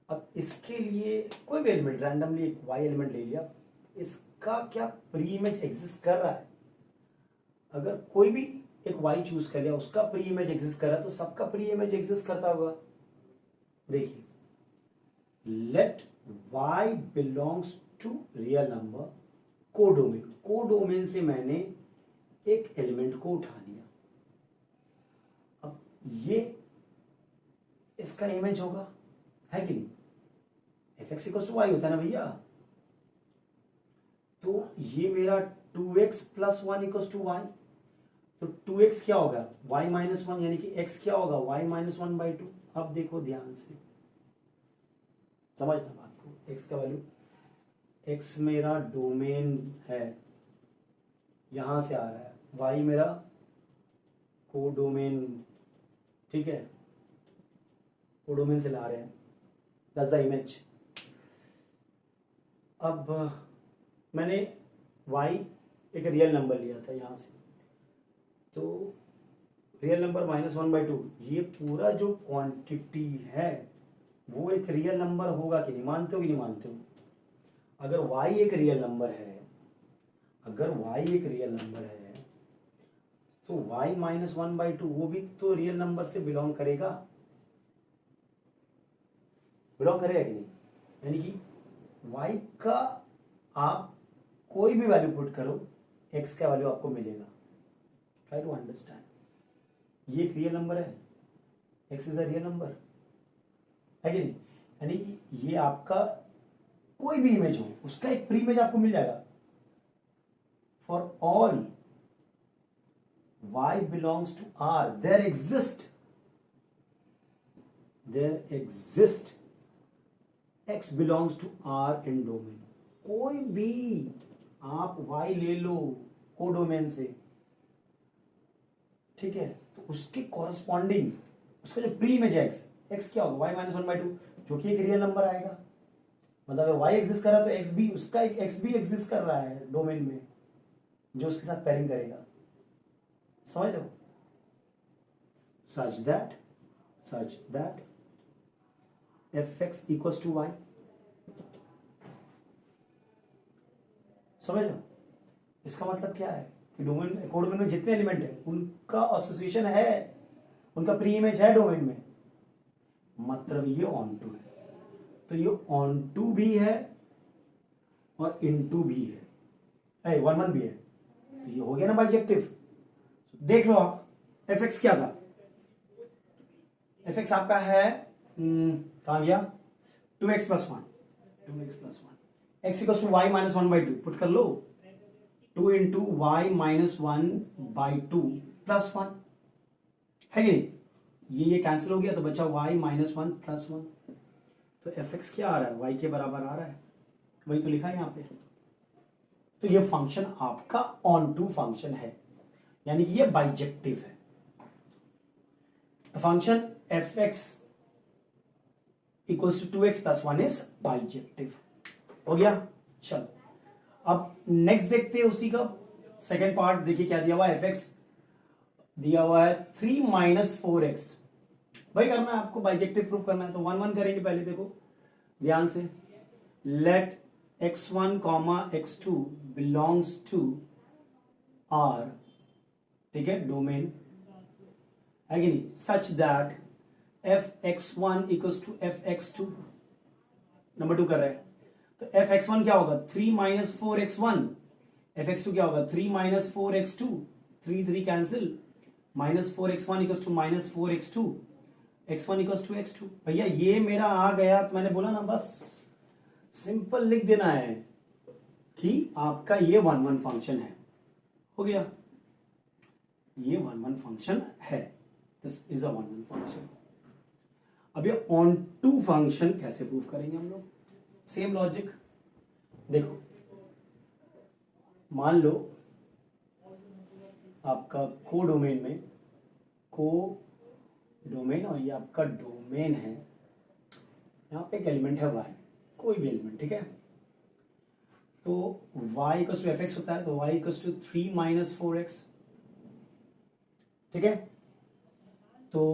अब इसके लिए कोई भी एलिमेंट रैंडमली एक y एलिमेंट ले लिया, इसका क्या प्री इमेज एग्जिस्ट कर रहा है। अगर कोई भी एक y चूज कर लिया, उसका प्री इमेज एग्जिस्ट कर रहा है, तो सबका प्री इमेज एग्जिस्ट करता होगा। देखिए let y belongs to real number, codomain से मैंने एक एलिमेंट को उठा लिया। अब ये इसका इमेज होगा, है कि नहीं, f(x) = y होता है ना भैया। तो ये मेरा 2x + 1 = y, तो 2x क्या होगा, y - 1, यानी कि x क्या होगा, y - 1/2। अब देखो ध्यान से समझना बात को, x का वैल्यू, x मेरा डोमेन है, यहां से आ रहा है, y मेरा कोडोमेन, ठीक है, कोडोमेन से ला रहे हैं, दैट्स द इमेज। अब मैंने y एक रियल नंबर लिया था यहां से, तो रियल नंबर -1/2, ये पूरा जो क्वांटिटी है वो एक रियल नंबर होगा कि नहीं, मानते हो कि नहीं मानते हो। अगर y एक रियल नंबर है, तो y - 1/2 वो भी तो रियल नंबर से बिलोंग करेगा कि नहीं। यानी कि y का आप कोई भी वैल्यू पुट करो, x का वैल्यू आपको मिलेगा। ट्राई टू अंडरस्टैंड, ये एक रियल नंबर है, x is a real number, है कि नहीं। यानी कि ये आपका कोई भी इमेज हो, उसका एक प्री इमेज आपको मिल जाएगा। for all y belongs to R, there exist x belongs to R in domain. कोई भी आप y ले लो को डोमेन से, ठीक है, तो उसके कॉरस्पॉन्डिंग उसका जो प्री इमेज है x क्या होगा, y माइनस 1/2, जो कि एक रियल नंबर आएगा। मतलब अगर y एग्जिस्ट कर रहा है तो x भी, उसका एक x भी एग्जिस्ट कर रहा है डोमेन में, जो उसके साथ पेयरिंग करेगा। समझ लो, such that fx equals to y। समझ लो, इसका मतलब क्या है कि डोमेन, कोडोमेन में जितने एलिमेंट है उनका एसोसिएशन है, उनका प्री इमेज है डोमेन में, मतलब ये ऑन टू है। तो ये ऑन टू भी है और इन टू भी है, 1 भी है, तो ये हो गया ना बाइजेक्टिव। देख लो आप, fx क्या था, fx आपका है कहां गया, 2x plus 1, x equals to y minus 1/2, put कर लो, 2 इंटू वाई माइनस 1/2 प्लस 1 है कि नहीं, ये कैंसिल हो गया तो बचा y माइनस 1 प्लस 1। तो fx क्या आ रहा है, y के बराबर आ रहा है, वही तो लिखा है यहां पे। तो ये फंक्शन आपका ऑन टू फंक्शन है, यानी कि ये बाइजेक्टिव है। Function fx equals to 2x plus 1 is bijective. हो गया, चलो अब नेक्स्ट देखते हैं उसी का सेकेंड पार्ट। देखिए क्या दिया हुआ है, fx दिया हुआ है 3 माइनस 4x। भाई करना है आपको, बाइजेक्टिव प्रूफ करना है तो 1 1 करेंगे पहले। देखो ध्यान से, let x1 comma x2 belongs to R, ठीक है, डोमेन है कि नहीं, such that fx1 equals to fx2। Number 2 कर रहे हैं तो fx1 क्या होगा, 3 माइनस 4x1, fx2 क्या होगा, 3 minus 4x2, 3 cancel, minus 4x1 equals to minus 4x2, x1 equals to x2। भैया ये मेरा आ गया, तो मैंने बोला ना बस सिंपल लिख देना है कि आपका ये 1 1 फंक्शन है। हो गया, ये 1 1 फंक्शन है, दिस इज अ 1 1 फंक्शन। अब ये ऑन टू फंक्शन कैसे प्रूफ करेंगे हम लोग, सेम लॉजिक। देखो मान लो आपका को डोमेन में, को डोमेन और ये आपका डोमेन है, यहां पे एक एलिमेंट है y, कोई भी एलिमेंट, ठीक है। तो y इक्वल्स टू fx होता है, तो y equals to 3 minus 4x, ठीक है। तो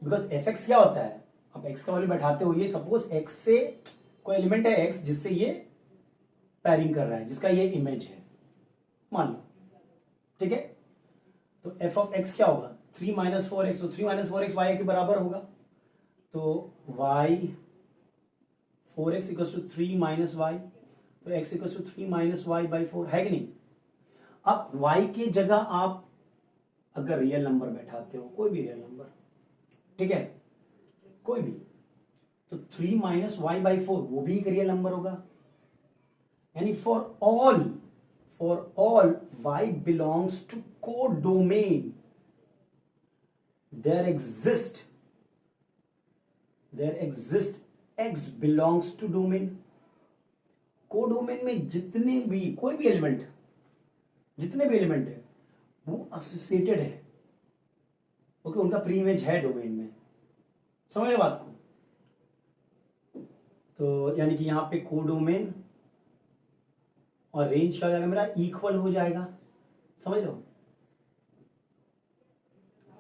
बिकॉज fx क्या होता है, आप x का वैल्यू बैठाते हो, ये सपोज x से कोई एलिमेंट है x जिससे ये पैरिंग कर रहा है, जिसका ये इमेज है, मान लो, ठीक है। तो f ऑफ x क्या होगा, 3 माइनस 4x, तो 3 माइनस 4x y के बराबर होगा, तो y 4x equals to 3 minus y, तो x equals to 3 minus y/4 है कि नहीं। अब y के जगह आप अगर रियल नंबर बैठाते हो, कोई भी रियल नंबर, ठीक है, कोई भी, तो 3 माइनस y/4 वो भी एक रियल नंबर होगा। यानी for all y belongs to codomain, there exist x belongs to domain। Codomain में जितने भी, कोई भी एलिमेंट, जितने भी एलिमेंट है वो एसोसिएटेड है, ओके, उनका प्री इमेज है डोमेन में। समझ रहे बात को। तो यानी कि यहां पे को डोमेन और रेंज क्या हो जाएगा मेरा, इक्वल हो जाएगा, समझ लो।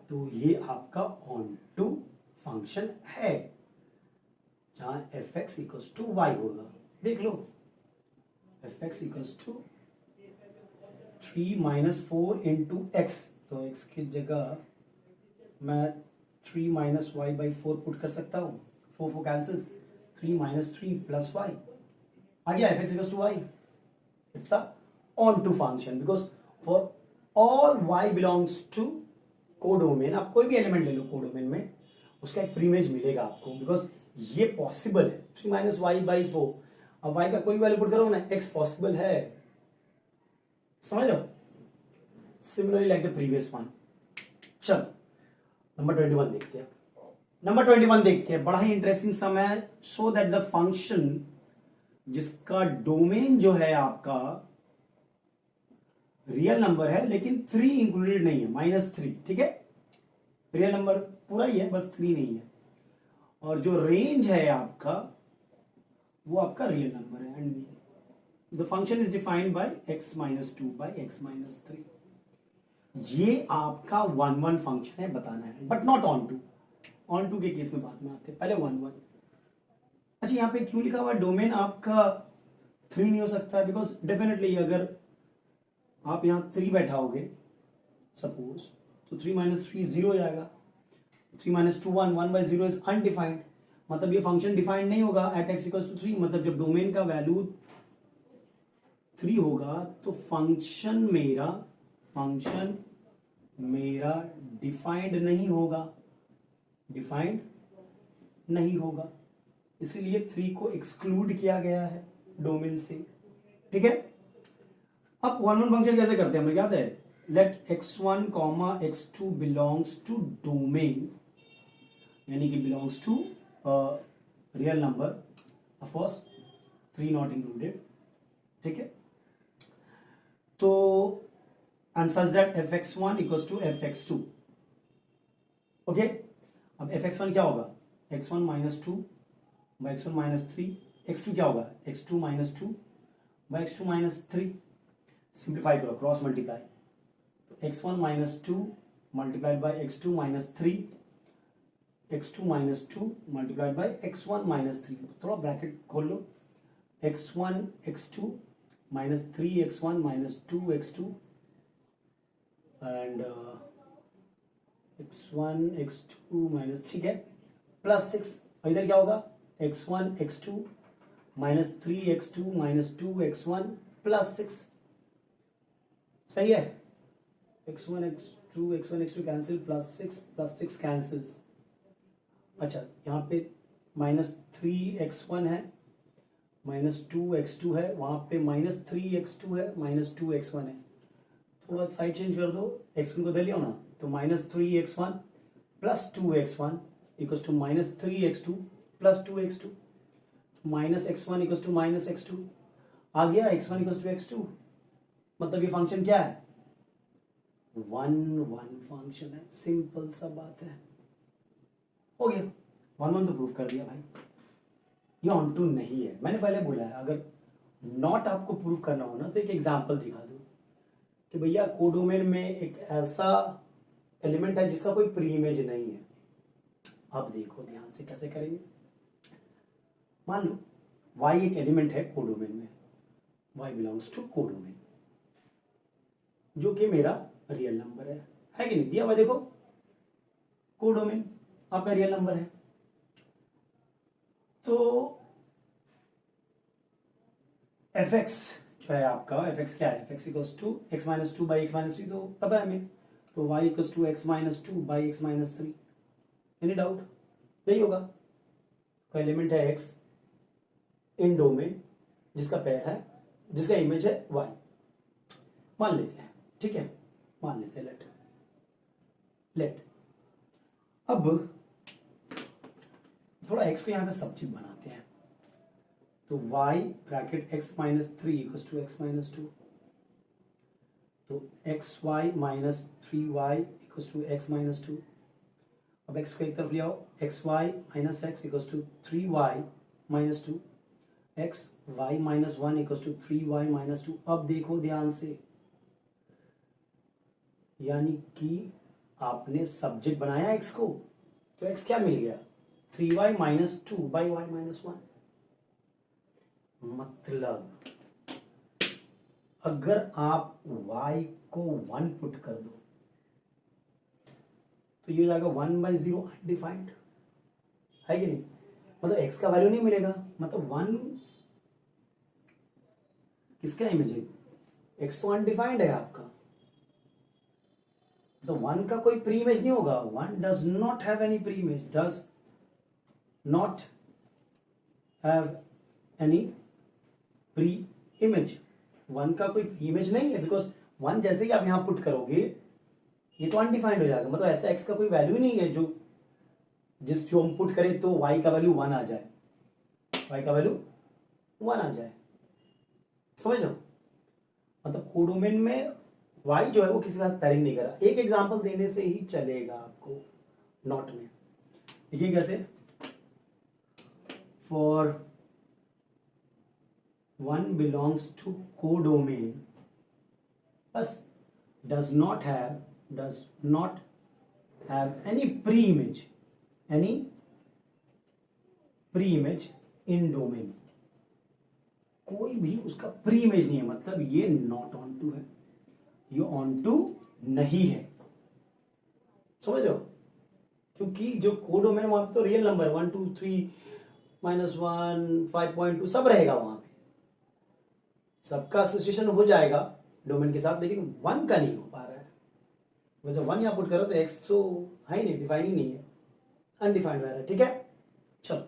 तो ये आपका ऑन टू फंक्शन है, जहां fx इक्वल्स टू y होगा। देख लो, fx equals to 3 minus 4 into X, तो x की जगह मैं 3 माइनस y/4 पुट कर सकता हूं, 4 कैंसिल्स, 3 माइनस 3 प्लस y आ गया, fx equals to y। It's a onto function because for all y belongs to codomain. आप कोई भी एलिमेंट ले लो कोडोमेन में, उसका एक प्रीमेज मिलेगा आपको, बिकॉज ये पॉसिबल है, 3 माइनस y/4। अब y का कोई वैल्यू पुट करो ना, x पॉसिबल है, समझ लो, similarly like the previous one. चलो नंबर 21 देखते हैं। नंबर 21 देखते हैं, बड़ा ही इंटरेस्टिंग सम है। शो दैट द फंक्शन जिसका डोमेन जो है आपका रियल नंबर है लेकिन 3 इंक्लूडेड नहीं है, -3, ठीक है। रियल नंबर पूरा ही है, बस 3 नहीं है, और जो रेंज है आपका वो आपका रियल नंबर है। And the function is defined by x -2 by x -3। ये आपका 1 फंक्शन है, बताना है, बट नॉट ऑन टू के केस में बाद में आते हैं, पहले 1 अच्छा यहाँ पे क्यों लिखा हुआ डोमेन आपका 3 नहीं हो सकता है? बिकॉज डेफिनेटली अगर आप यहाँ 3 बैठाओगे सपोज, तो 3 - 3 0 हो जाएगा। 3 - 2 1, 1/0 इज अनडिफाइंड, मतलब ये फंक्शन डिफाइंड नहीं होगा एट x = 3। मतलब जब डोमेन का वैल्यू 3 होगा तो फंक्शन मेरा डिफाइंड नहीं होगा, इसीलिए 3 को एक्सक्लूड किया गया है डोमेन से, ठीक है। अब 1 फंक्शन कैसे करते हैं हमें याद है, late x1, x2 belongs to domain, यानी कि belongs to real number, of course 3 not included, ठीक है। तो and such that fx1 equals to fx2, okay. अब fx1 क्या होगा, x1 - 2 by x1 - 3, x2 क्या होगा, x2 - 2 by x2 - 3। सिंप्लीफाई करो, क्रॉस मल्टीप्लाई, तो x1 - 2 multiplied by x2 - 3, x2 - 2 multiplied by x1 - 3। थोड़ा ब्रैकेट खोल लो, x1 x2 -3x1 -2x2 and x1 x2 ठीक है, +6। इधर क्या होगा, x1 x2 -3x2 -2x1 +6, सही है। x1 x2 cancel, +6 cancels. अच्छा यहाँ पे -3x1 है, -2x2 है, वहां पे -3x2 है, -2x1 है। थोड़ा साइड चेंज कर दो, x1 को इधर ले आओ ना, तो -3x1 + 2x1 equals to -3x2 + 2x2, -x1 equals to -x2 आ गया, x1 इक्वल्स टू x2। मतलब ये फंक्शन क्या है, 1 फंक्शन है, सिंपल सा बात है, हो गया। 1 तो प्रूफ कर दिया भाई। ये ऑन टू नहीं है, मैंने पहले बोला है, अगर नॉट आपको प्रूफ करना हो ना तो एक एग्जांपल दिखा दो कि भैया कोडोमेन में एक ऐसा एलिमेंट है जिसका कोई प्री इमेज नहीं है। अब देखो ध्यान से कैसे करेंगे। मान लो y एक एलिमेंट है कोडोमेन में, y बिलोंग्स टू कोडोमेन, जो कि मेरा रियल नंबर है कि नहीं, दिया हुआ देखो, कोडोमेन आपका रियल नंबर है। तो fx जो है आपका, fx क्या है, fx equals to x - 2 by x - 3, तो पता है हमें, तो y equals to x - 2 by x - 3। Any doubt, यही होगा। कोई एलिमेंट है x इन डोमेन जिसका पेयर है, जिसका इमेज है y, मान लेते हैं, ठीक है, मान लेते हैं, लेट। अब थोड़ा x को यहां पे सब्जेक्ट बनाते हैं, तो y bracket x - 3 equals to x - 2, तो xy - 3y equals to x - 2। अब x को एक तरफ ले आओ, xy - x equals to 3y - 2, xy - 1 equals to 3y - 2। अब देखो ध्यान से, यानी कि आपने सब्जेक्ट बनाया x को, तो x क्या मिल गया, 3y - 2 by y - 1। मतलब अगर आप y को 1 पुट कर दो तो ये हो जाएगा 1/0 अनडिफाइंड, है कि नहीं। मतलब x का वैल्यू नहीं मिलेगा, मतलब 1 किसका इमेज है, x तो अनडिफाइंड है आपका, तो 1 का कोई प्री इमेज नहीं होगा। 1 does not have any pre image, does not have any pre image, one का कोई इमेज नहीं है, बिकॉज वन जैसे ही आप यहाँ पुट करोगे ये तो अनडिफाइंड हो जाएगा, मतलब ऐसा एक्स का कोई वैल्यू नहीं है जो हम पुट करें तो वाई का वैल्यू 1 आ जाए, वाई का वैल्यू 1 आ जाए, समझ लो। मतलब कोडोमेन में वाई जो है वो किसी के साथ पैरिंग नहीं करा। एक एग्जांपल देने से ही चलेगा आपको नॉट में। देखिए कैसे, for one belongs to codomain बस does not have any pre-image in domain, कोई भी उसका प्री इमेज नहीं है, मतलब ये नॉट ऑन टू है, ये ऑन टू नहीं है, समझ लो। क्योंकि जो कोडोमेन वहां पे तो रियल नंबर 1 2 3 -1 5.2 सब रहेगा, वहां पे सबका एसोसिएशन हो जाएगा डोमेन के साथ, लेकिन 1 का नहीं हो पा रहा है। वो जब 1 यहाँ पुट करो तो एक्स तो है ही नहीं, डिफाइन ही नहीं है, अनडिफाइंड है, ठीक है। चलो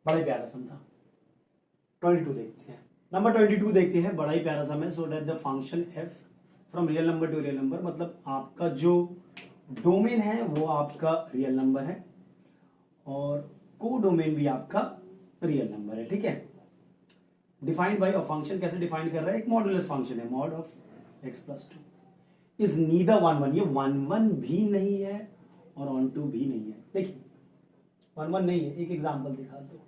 बड़ा ही प्यारा सम था। 22 देखते हैं, नंबर 22 देखते हैं, बड़ा ही प्यारा सम है। So that the function F from real number to real number, मतलब आपका जो डोमेन है वो आपका रियल नंबर है और को डोमेन भी आपका रियल नंबर है, ठीक है। डिफाइंड बाय अ फंक्शन, कैसे डिफाइन कर रहा है, एक मॉडुलस फंक्शन है, mod of x plus 2 is neither 1 1, ये 1 1 भी नहीं है और ऑन टू भी नहीं है। देखिए 1 1 नहीं है, एक एग्जांपल दिखा दो,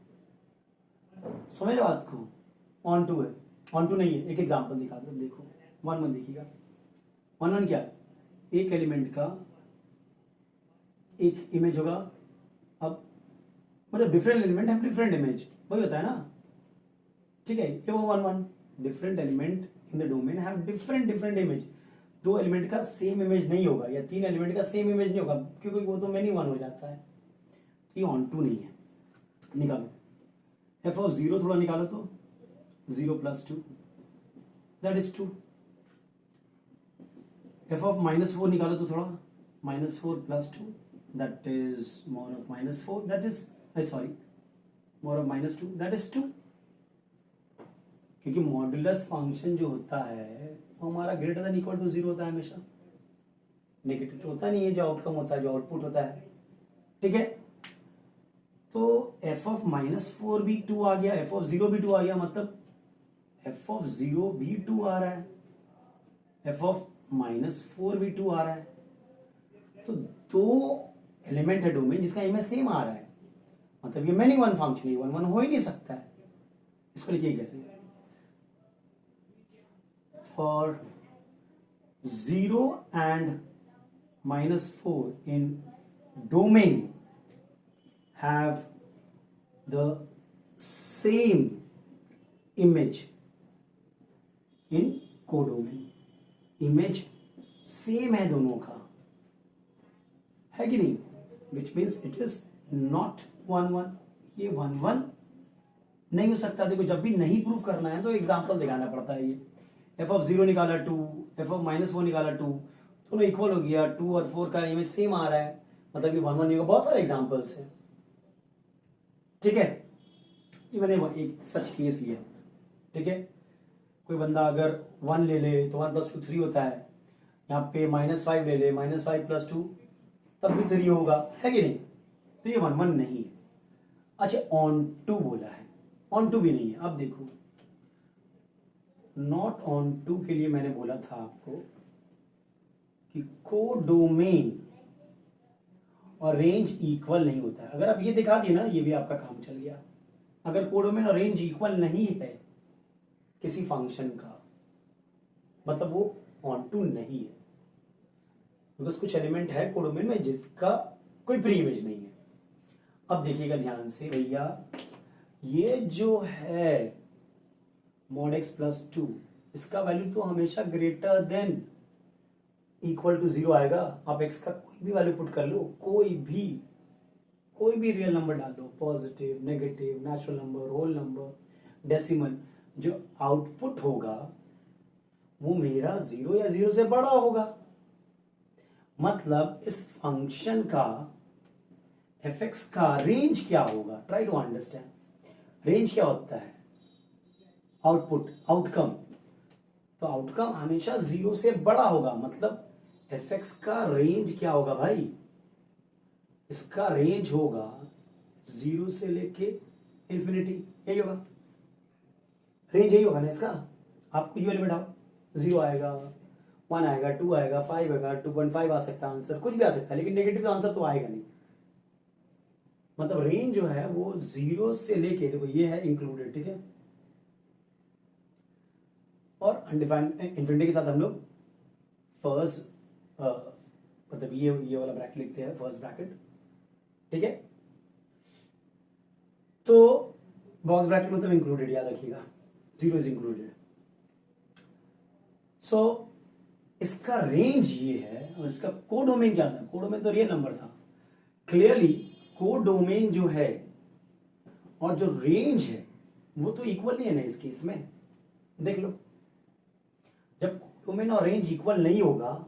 समझ लो बात को। ऑन टू है, ऑन टू नहीं है, एक एग्जांपल दिखा दो, देखो 1 1 देखिएगा। 1 1 क्या, एक एलिमेंट का एक इमेज होगा, अब मतलब डिफरेंट एलिमेंट है डिफरेंट इमेज, वही होता है ना, ठीक है। ये वो 1 1 different element in the domain have different image, दो एलिमेंट का सेम इमेज नहीं होगा या तीन एलिमेंट का सेम इमेज नहीं होगा, क्योंकि वो तो मेनी 1 हो जाता है, ये ऑन टू नहीं है। निकालो एफ ऑफ 0, थोड़ा निकालो तो 0 plus 2 that is 2। F of -4 निकालो तो थोड़ा, -4 plus 2 that is more of -4 that is sorry more of -2 that is 2। क्योंकि मॉडुलस फंक्शन जो होता है वो हमारा ग्रेटर देन इक्वल टू 0 होता है हमेशा, नेगेटिव तो होता नहीं है, जो आउटकम होता है, जो आउटपुट होता है, ठीक है। तो f ऑफ -4 भी 2 आ गया, f ऑफ 0 भी 2 आ गया, मतलब f ऑफ 0 भी 2 आ रहा है, f ऑफ -4 भी 2 आ रहा है। तो दो एलिमेंट है डोमेन जिसका इमेज सेम आ रहा है, मतलब ये मैनी 1 फंक्शन है, 1 1 हो ही नहीं सकता है। इसको लिखिए कैसे, for 0 and -4 in domain have the same image in codomain, image same है दोनों का, है कि नहीं, which means it is not 1 1, ये 1 1 नहीं हो सकता। देखो जब भी नहीं प्रूव करना है तो एग्जांपल दिखाना पड़ता है। ये एफ ऑफ 0 निकाला 2, एफ ऑफ -4 निकाला 2, दोनों इक्वल हो गया, 2 और 4 का इमेज सेम आ रहा है, मतलब ये 1 1 नहीं होगा। बहुत सारे एग्जांपल्स हैं, ठीक है। ये मैंने एक सच केस लिया, ठीक है। कोई बंदा अगर 1 ले ले तो 1 + 2 3 होता है, यहाँ पे -5 ले ले, -5 + 2 तब भी 3 होगा, है कि नहीं। तो ये 1 1 नहीं है। अच्छा ऑन टू बोला है, ऑन टू भी नहीं है। अब देखो नॉट ऑन टू के लिए मैंने बोला था आपको कि कोडोमेन और रेंज इक्वल नहीं होता है। अगर आप ये दिखा दिए ना, ये भी आपका काम चल गया। अगर कोडोमेन और रेंज इक्वल नहीं है किसी फंक्शन का, मतलब वो ऑन टू नहीं है, बिकॉज कुछ एलिमेंट है कोडोमेन में जिसका कोई प्री इमेज नहीं है। अब देखिएगा ध्यान से भैया, ये जो है mod x प्लस 2, इसका वैल्यू तो हमेशा ग्रेटर देन इक्वल टू 0 आएगा। आप x का कोई भी वैल्यू पुट कर लो, कोई भी रियल नंबर डाल लो, positive, negative, natural number, whole number, decimal, जो आउटपुट होगा वो मेरा 0 या 0 से बड़ा होगा। मतलब इस फंक्शन का fx का रेंज क्या होगा, ट्राई टू अंडरस्टैंड। रेंज क्या होता है, आउटपुट, आउटकम, तो आउटकम हमेशा 0 से बड़ा होगा, मतलब एफ एक्स का रेंज क्या होगा भाई, इसका रेंज होगा 0 से लेके इंफिनिटी, यही होगा रेंज, यही होगा ना इसका। आप कुछ वैल्यू बैठाओ, 0 आएगा, 1 आएगा, 2 आएगा, 5 आएगा, 2.5 आ सकता है आंसर, कुछ भी आ सकता है, लेकिन नेगेटिव तो आंसर तो आएगा नहीं। मतलब रेंज जो है वो 0 से लेके, देखो ये है इंक्लूडेड, ठीक है, और अनडिफाइंड इंफिनिटी के साथ हम लोग फर्स्ट मतलब ये वाला ब्रैकेट लिखते हैं, फर्स्ट ब्रैकेट, ठीक है। तो बॉक्स ब्रैकेट मतलब इंक्लूडेड, याद रखिएगा, 0 इज इंक्लूडेड। सो इसका रेंज ये है, और इसका कोडोमेन क्या था, कोडोमेन तो रियल नंबर था। क्लियरली कोडोमेन जो है और जो रेंज है वो तो इक्वल नहीं है ना इस केस में, देख लो। जब कोडोमेन और रेंज इक्वल नहीं होगा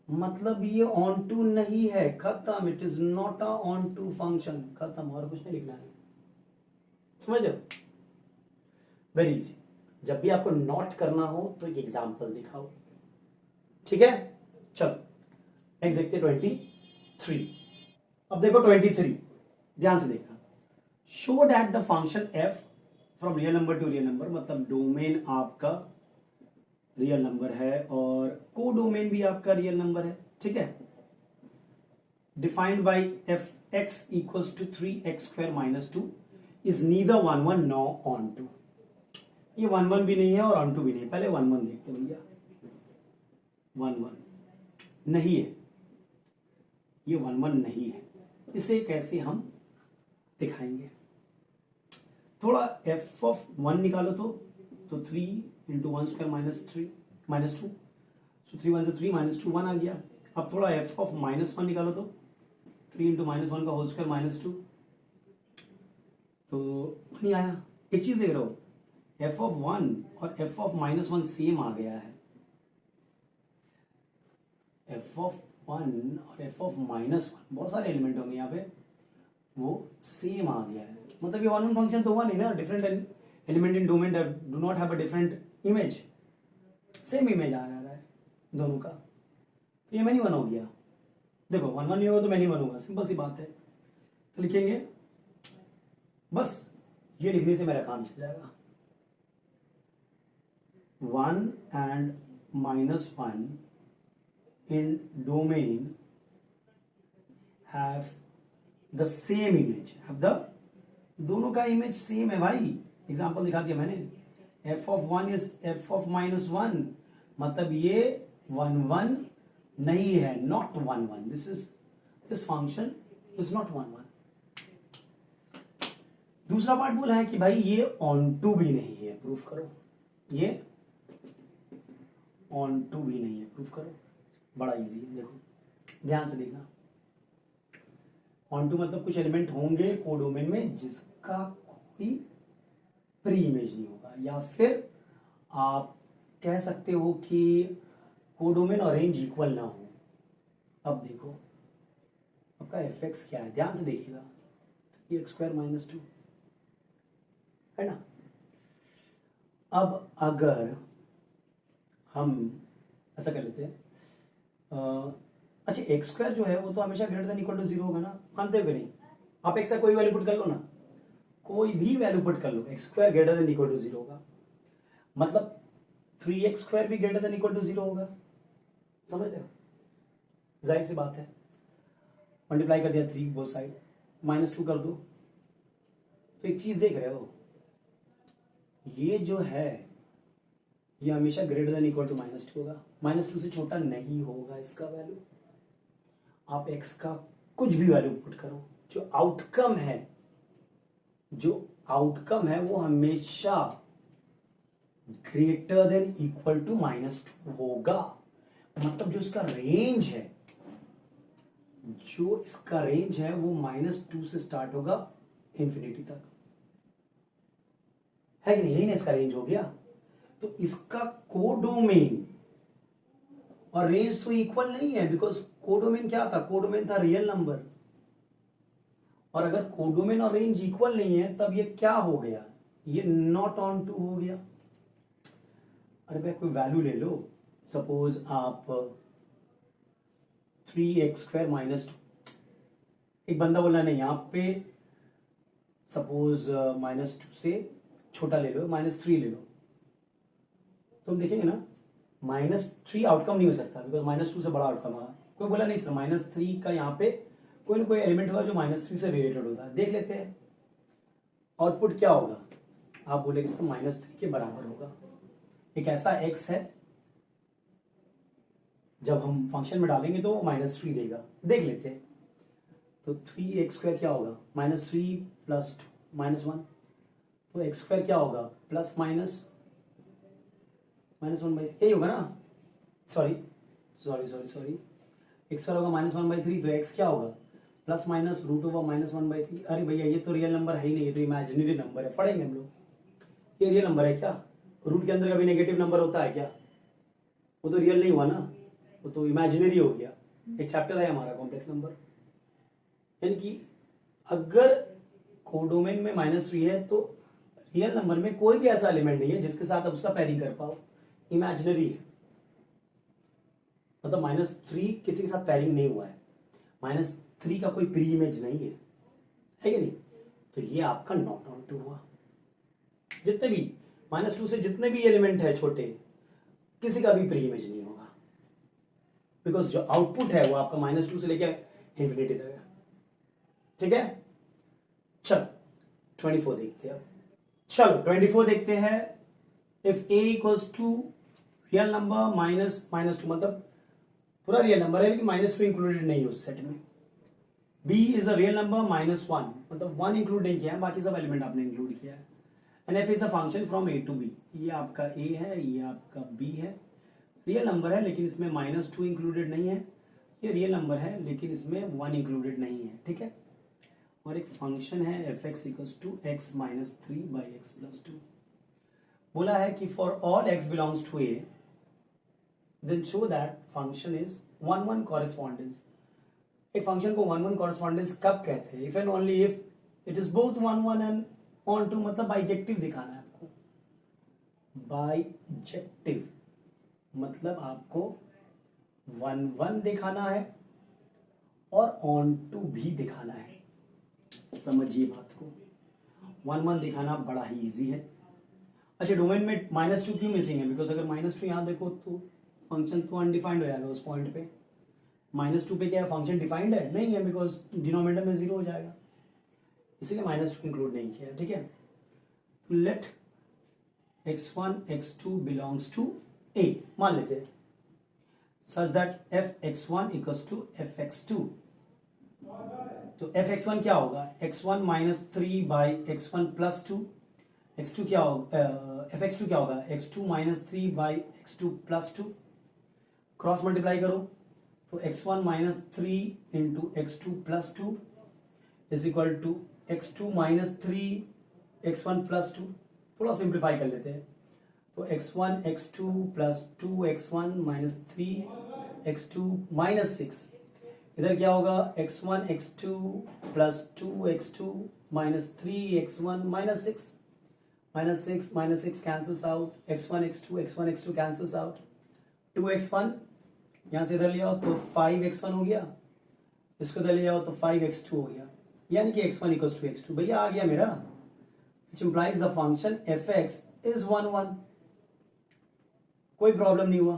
मतलब ये ऑन टू नहीं है, खत्म, it is not a onto function, खत्म, और कुछ नहीं लिखना है, समझ लो, वेरी इजी। जब भी आपको नॉट करना हो तो एक एग्जांपल दिखाओ, ठीक है। चलो नेक्स्ट देखते 23। अब देखो 23, ध्यान से देखना, show that the function F from real number to real number, मतलब डोमेन आपका रियल नंबर है और कोडोमेन भी आपका रियल नंबर है, ठीक है। Defined by F x equals to 3x² - 2 is neither 1 1 नॉ ऑन टू। ये 1 1 भी नहीं है और ऑन टू भी नहीं है, पहले 1 1 देखते हैं भैया, 1 1 नहीं है, ये 1 1 नहीं है, इसे कैसे हम दिखाएंगे, थोड़ा एफ ऑफ 1 निकालो तो 3 इंटू 1² -3 -2, so 3 1 से 3 -2 1 आ गया। अब थोड़ा एफ ऑफ -1 निकालो तो 3 इंटू -1 का होल स्क्वायर -2, तो नहीं आया। एक चीज देख रहे हो, एफ ऑफ 1 और एफ ऑफ -1 सेम आ गया है, एफ ऑफ 1 और एफ ऑफ -1 बहुत सारे एलिमेंट होंगे यहाँ पे, वो सेम आ गया है, मतलब ये 1 1 फंक्शन तो हुआ नहीं ना, different element in domain do not have a different image, same image आ रहा है दोनों का, तो ये मैनी 1 हो गया। देखो 1 1 नहीं होगा तो मैनी 1 होगा, सिंपल सी बात है। तो लिखेंगे, बस ये लिखने से मेरा काम चल जाएगा, 1 and -1 in domain have the same image, have the, दोनों का इमेज सेम है भाई, एग्जांपल दिखा दिया मैंने, f of 1 is f of -1, मतलब ये 1 1 नहीं है, not 1 1, this function is not 1 1। दूसरा पार्ट बोला है कि भाई ये ऑन टू भी नहीं है, प्रूफ करो, ये ऑन टू भी नहीं है, प्रूफ करो, बड़ा इजी है, देखो ध्यान से देखना। ऑन टू मतलब कुछ एलिमेंट होंगे कोडोमेन में जिसका कोई प्री इमेज नहीं होगा, या फिर आप कह सकते हो कि कोडोमेन और रेंज इक्वल ना हो। अब देखो आपका एफ एक्स क्या है, ध्यान से देखिएगा, 3x² - 2 है ना। अब अगर हम ऐसा कर लेते हैं, अच्छा x² जो है वो तो हमेशा ग्रेटर देन इक्वल टू 0 होगा ना, मानते हो कि नहीं। आप x का कोई वैल्यू पुट कर लो ना, कोई भी वैल्यू पुट कर लो, x² greater than equal to 0 होगा, मतलब 3x² भी ग्रेटर देन इक्वल टू 0 होगा, समझ रहे हो, जाहिर सी बात है। मल्टीप्लाई कर दिया 3 बोथ साइड, -2 कर दो, तो एक चीज देख रहे हो, ये जो है ये हमेशा ग्रेटर देन इक्वल टू -2 होगा, -2 से छोटा नहीं होगा इसका वैल्यू। आप x का कुछ भी वैल्यू पुट करो, जो आउटकम है वो हमेशा ग्रेटर देन इक्वल टू -2 होगा, मतलब जो इसका रेंज है वो -2 से स्टार्ट होगा इंफिनिटी तक, है कि नहीं, यही ना इसका रेंज हो गया। तो इसका कोडोमेन और रेंज तो इक्वल नहीं है, बिकॉज कोडोमेन क्या था, कोडोमेन था रियल नंबर, और अगर कोडोमेन और रेंज इक्वल नहीं है तब ये क्या हो गया, ये नॉट ऑन टू हो गया। अरे भाई कोई वैल्यू ले लो, सपोज आप 3x² माइनस 2, एक बंदा बोला नहीं यहाँ पे सपोज -2 से छोटा ले लो, -3 ले लो, तो हम देखेंगे ना -3 आउटकम नहीं हो सकता बिकॉज -2 से बड़ा आउटकम होगा। कोई बोला नहीं सर -3 का यहाँ पे कोई ना कोई एलिमेंट होगा जो -3 से रिलेटेड होता है, देख लेते हैं आउटपुट क्या होगा। आप बोले इसका -3 के बराबर होगा। एक ऐसा x है जब हम फंक्शन में डालेंगे तो -3 देगा, देख लेते हैं। तो 3x² क्या होगा, -3 + 2 -1, तो x² क्या होगा प्लस माइनस -1/3, यही होगा ना, सॉरी x² होगा -1/3, तो x क्या होगा प्लस माइनस √(-1/3)। अरे भैया ये तो रियल नंबर है ही नहीं, ये तो इमेजिनरी नंबर है, पढ़ेंगे हम लोग। ये रियल नंबर है क्या? रूट के अंदर कभी नेगेटिव नंबर होता है क्या? वो तो रियल नहीं हुआ ना, वो तो इमेजिनरी हो गया। एक चैप्टर है हमारा कॉम्प्लेक्स नंबर, यानी कि अगर कोडोमेन में -3 है तो रियल नंबर में कोई भी ऐसा एलिमेंट नहीं है जिसके साथ आप उसका पैरिंग कर पाओ, इमेजिनरी है। मतलब -3 किसी के साथ पैरिंग नहीं हुआ है, -3 का कोई प्री इमेज नहीं है कि नहीं? तो ये आपका नॉट ऑन टू हुआ। जितने भी -2 से जितने भी एलिमेंट है छोटे, किसी का भी प्री इमेज नहीं होगा, बिकॉज जो आउटपुट है वो आपका -2 से लेकर इंफिनिटी तक है। ठीक है, चलो 24 देखते हैं। चलो 24 देखते हैं। If a equals to real number -2, मतलब पूरा रियल नंबर है लेकिन -2 इंक्लूडेड नहीं है उस सेट में। b is a real number -1, मतलब 1 इंक्लूड नहीं किया है, बाकी सब एलिमेंट आपने इंक्लूड किया है। And f is a function from a to b, ये आपका a है, ये आपका b है। रियल नंबर है लेकिन इसमें -2 इंक्लूडेड नहीं है। ये रियल नंबर है लेकिन इसमें 1 इंक्लूडेड नहीं है। ठीक है, और एक फंक्शन है f(x = x - 3/x + 2। बोला है कि for all x belongs to a then show that function is 1-1 correspondence. एक फंक्शन को 1-1 कॉरेस्पॉन्डेंस कब कहते हैं? If and only if it is both 1-1 and onto, मतलब बाइजेक्टिव दिखाना है आपको। बाइजेक्टिव मतलब आपको 1-1 दिखाना है और ऑन टू भी दिखाना है। समझिए बात को, 1-1 दिखाना बड़ा ही इजी है। अच्छा, डोमेन में -2 क्यों मिसिंग है? बिकॉज अगर -2 यहां देखो तो फंक्शन तो अनडिफाइंड हो जाएगा उस पॉइंट पे। -2 पे क्या है, फंक्शन डिफाइंड है? नहीं है, बिकॉज डिनोमिनेटर में 0 हो जाएगा, इसीलिए -2 इंक्लूड नहीं किया। ठीक है, तो late x1 x2 belongs to a मान लेते हैं, सच दैट f(x1 = f(x2)। तो f(x1) क्या होगा, x1 - 3/x1 + 2। x2 क्या होगा, f(x2) क्या होगा, x2 - 3/x2 + 2। क्रॉस मल्टीप्लाई करो तो x1 - 3 × x2 + 2 is equal to x2 - 3x1 + 2। थोड़ा सिंप्लीफाई कर लेते हैं, तो x1 x2 + 2x1 - 3x2 - 6। इधर क्या होगा, x1 x2 + 2x2 - 3x1 - 6। -6 cancels out, x1 x2 cancels out, 2x1 यहां से इधर ले आओ तो 5x1 हो गया, इसको इधर ले आओ तो 5x2 हो गया, यानी कि x1 = x2। भैया आ गया मेरा, which implies the function f(x) is 1-1। कोई प्रॉब्लम नहीं हुआ।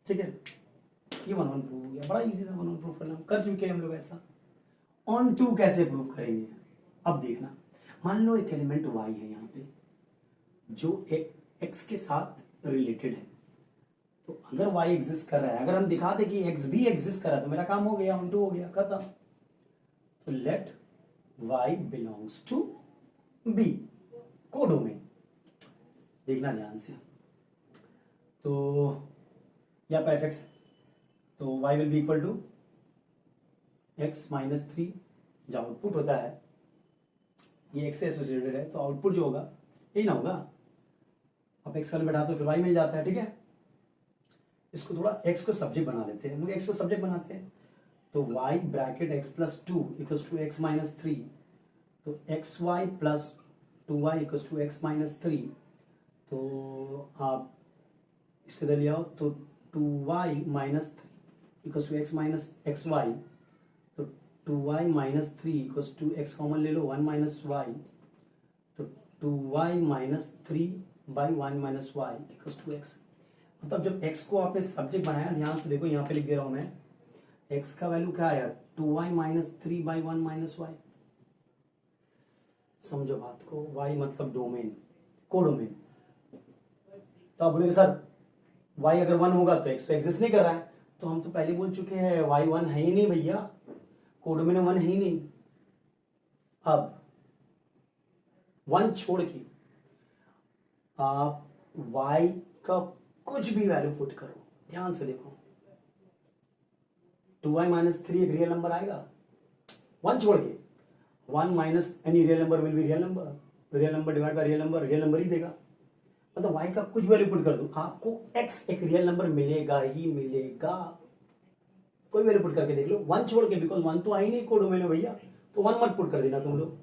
ठीक है, ये 1-1 प्रूव हो गया, बड़ा इजी था 1-1 प्रूव करना, कर चुके हैं हम लोग। ऐसा ऑन टू कैसे प्रूव करेंगे, अब देखना। मान लो एक एलिमेंट y है यहाँ पे जो x के साथ रिलेटेड है, तो अगर y एग्जिस्ट कर रहा है, अगर हम दिखा दे कि x भी एग्जिस्ट कर रहा है तो मेरा काम हो गया, ऑन टू हो गया, खत्म। तो let y belongs to b, codomain. देखना ध्यान से, तो यहाँ पे f(x) तो y will be equal to x - 3, जो आउटपुट होता है ये x से एसोसिएटेड है, तो आउटपुट जो होगा यही ना होगा। आप x वाले बैठा तो फिर y मिल जाता है। ठीक है, इसको थोड़ा x को सब्जेक्ट बना लेते हैं, हम लोग x को सब्जेक्ट बनाते हैं, तो y ब्रैकेट x + 2 = x - 3, तो xy + 2y = x - 3 तो आप इसके इधर ले आओ, तो 2y minus 3 equals to x minus X Y, तो 2y minus 3 equals to x common ले लो 1 माइनस वाई, तो 2y minus 3 by 1 minus Y equals to x। मतलब जब x को आपने सब्जेक्ट बनाया, ध्यान से देखो यहाँ पे लिख दे रहा हूँ मैं, x का वैल्यू क्या आया 2y minus 3 by 1 minus Y. समझो बात को, y मतलब डोमेन, कोडोमेन। तो आप बोलेंगे सर y अगर 1 होगा तो x तो एग्जिस्ट नहीं कर रहा है, तो हम तो पहले बोल चुके हैं y 1 है ही नहीं भैया, कोडोमेन में 1 है ही नहीं। अब 1 छोड़ के आप y का कुछ भी वैल्यू पुट करो, ध्यान से देखो, 2y माइनस 3 एक रियल नंबर आएगा, 1 छोड़ के 1 minus any real number will be real number divide by real number ही देगा। मतलब y का कुछ वैल्यू पुट कर दो, आपको x एक रियल नंबर मिलेगा ही मिलेगा। कोई वैल्यू पुट करके देख लो, 1 छोड़ के, बिकॉज 1 तो आ ही नहीं कोडोमेन में भैया, तो 1 मत पुट कर देना तुम लोग।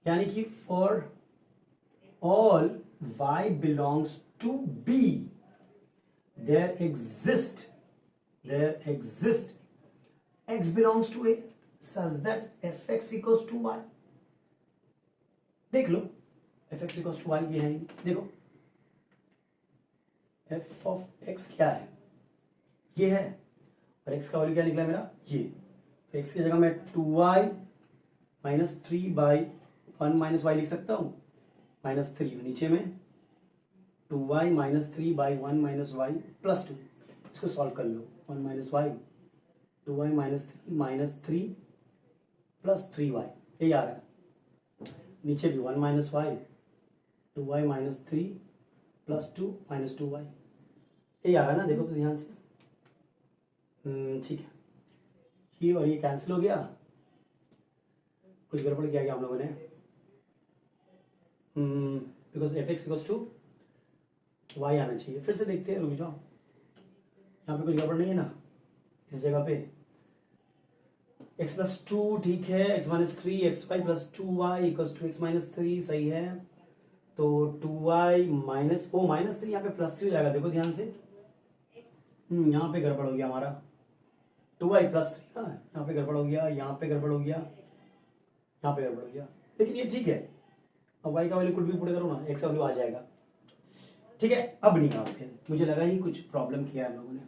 यानी कि for all y belongs to B, there exist x belongs to A such that fx equals to y। देख लो fx equals to y ये है, देखो f of x क्या है, ये है, और x का वैल्यू क्या निकला मेरा ये, तो x की जगह मैं 2y minus 3 by 1 minus Y लिख सकता हूँ, माइनस 3, नीचे में 2y minus 3 by 1 minus Y plus 2। इसको सॉल्व कर लो, 1 minus Y, 2y minus 3 plus 3y, यही आ रहा है। नीचे भी 1 minus Y, 2y minus 3 plus 2 minus 2y, यही आ रहा है ना, देखो तो ध्यान से। ठीक है, ये और ये कैंसिल हो गया, कुछ गड़बड़ किया गया हम लोगों ने, because f x equals to y आना चाहिए। फिर से देखते हैं, रुक जाओ, यहाँ पे कुछ गड़बड़ नहीं है ना इस जगह पे, x प्लस 2 ठीक है, x minus 3 x y plus 2y equals to x minus 3 सही है, तो 2y माइनस माइनस 3 यहाँ पे प्लस 3 हो जाएगा, देखो ध्यान से, यहाँ पे गड़बड़ हो गया हमारा, 2y प्लस 3, हाँ यहाँ पे गड़बड़ हो गया, यहाँ पे गड़बड़ हो गया, यहाँ पे गड़बड़ हो गया, लेकिन ये ठीक है। अब y का वैल्यू कुछ भी पुट करो ना, x का वैल्यू आ जाएगा, ठीक है। अब निकालते हैं, मुझे लगा ही कुछ प्रॉब्लम किया है हम लोगों ने।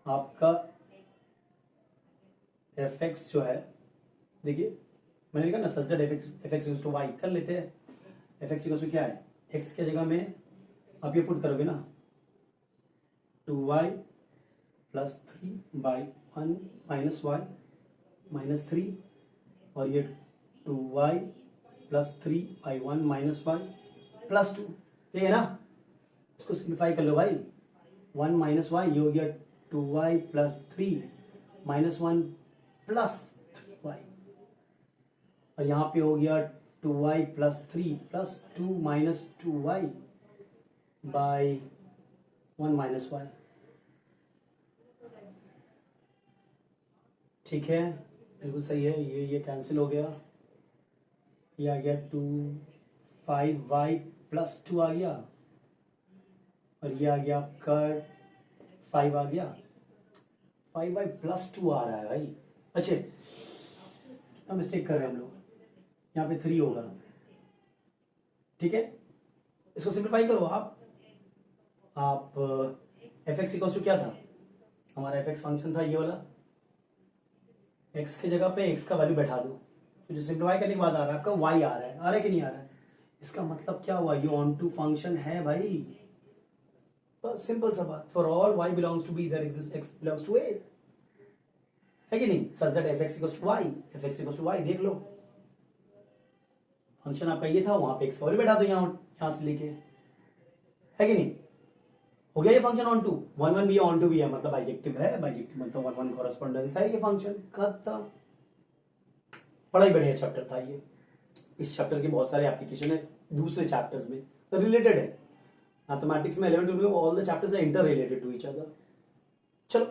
आपका fx जो है, देखिए मैंने लिखा ना such that fx equals to y, कर लेते हैं। fx इक्वल्स टू क्या है, x के जगह में आप ये पुट करोगे ना, 2y plus 3 by 1 minus y minus 3, और ये 2y plus 3 by 1 minus Y plus 2, ये है ना। इसको सिंप्लीफाई कर लो भाई, 1 माइनस वाई, ये हो गया 2y plus 3 minus 1 plus 3y, और यहाँ पे हो गया 2y plus 3 plus 2 minus 2y by 1 minus y, ठीक है, बिल्कुल सही है। ये कैंसिल हो गया, ये आ गया 5y प्लस 2 आ गया, और ये आ गया आपका 5 आ गया, 5y प्लस 2 आ रहा है भाई। अच्छा, कितना मिस्टेक कर रहे हैं हम लोग, यहाँ पे 3 होगा, ठीक है। इसको सिंप्लीफाई करो आप एफ एक्स इक्वल्स टू क्या था, हमारा एफ एक्स फंक्शन था ये वाला, x के जगह पे x का वैल्यू बैठा दो, तो जो सिंप्लीफाई करने के बाद आ रहा है आपका y आ रहा है कि नहीं आ रहा है, इसका मतलब क्या हुआ, ये ऑन टू फंक्शन है भाई, बस सिंपल सा बात। For all y belongs to b, there exist x belongs to a, है कि नहीं, such that f x equals to y, f x equals to y, देख लो फंक्शन आपका ये था, वहां पे x का वैल्यू बैठा दो यहाँ से लेके, है कि नहीं, हो गया ये फंक्शन ऑन टू, 1 1 भी ऑन टू भी है, मतलब बाइजेक्टिव है, बाइजेक्टिव मतलब 1 1 कॉरेस्पॉन्डेंस है, ये फंक्शन खत्म। बड़ा ही बढ़िया चैप्टर था ये, इस चैप्टर के बहुत सारे एप्लीकेशन है दूसरे चैप्टर्स में, तो रिलेटेड है। मैथमेटिक्स में 11 12 all the chapters are inter related to each other. चलो,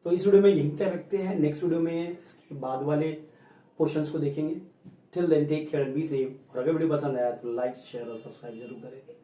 तो इस वीडियो में यहीं तक रखते हैं, नेक्स्ट वीडियो में इसके बाद वाले क्वेश्चंस को देखेंगे। Till then take care and be safe. और अगर वीडियो पसंद आया तो लाइक शेयर और सब्सक्राइब जरूर करें।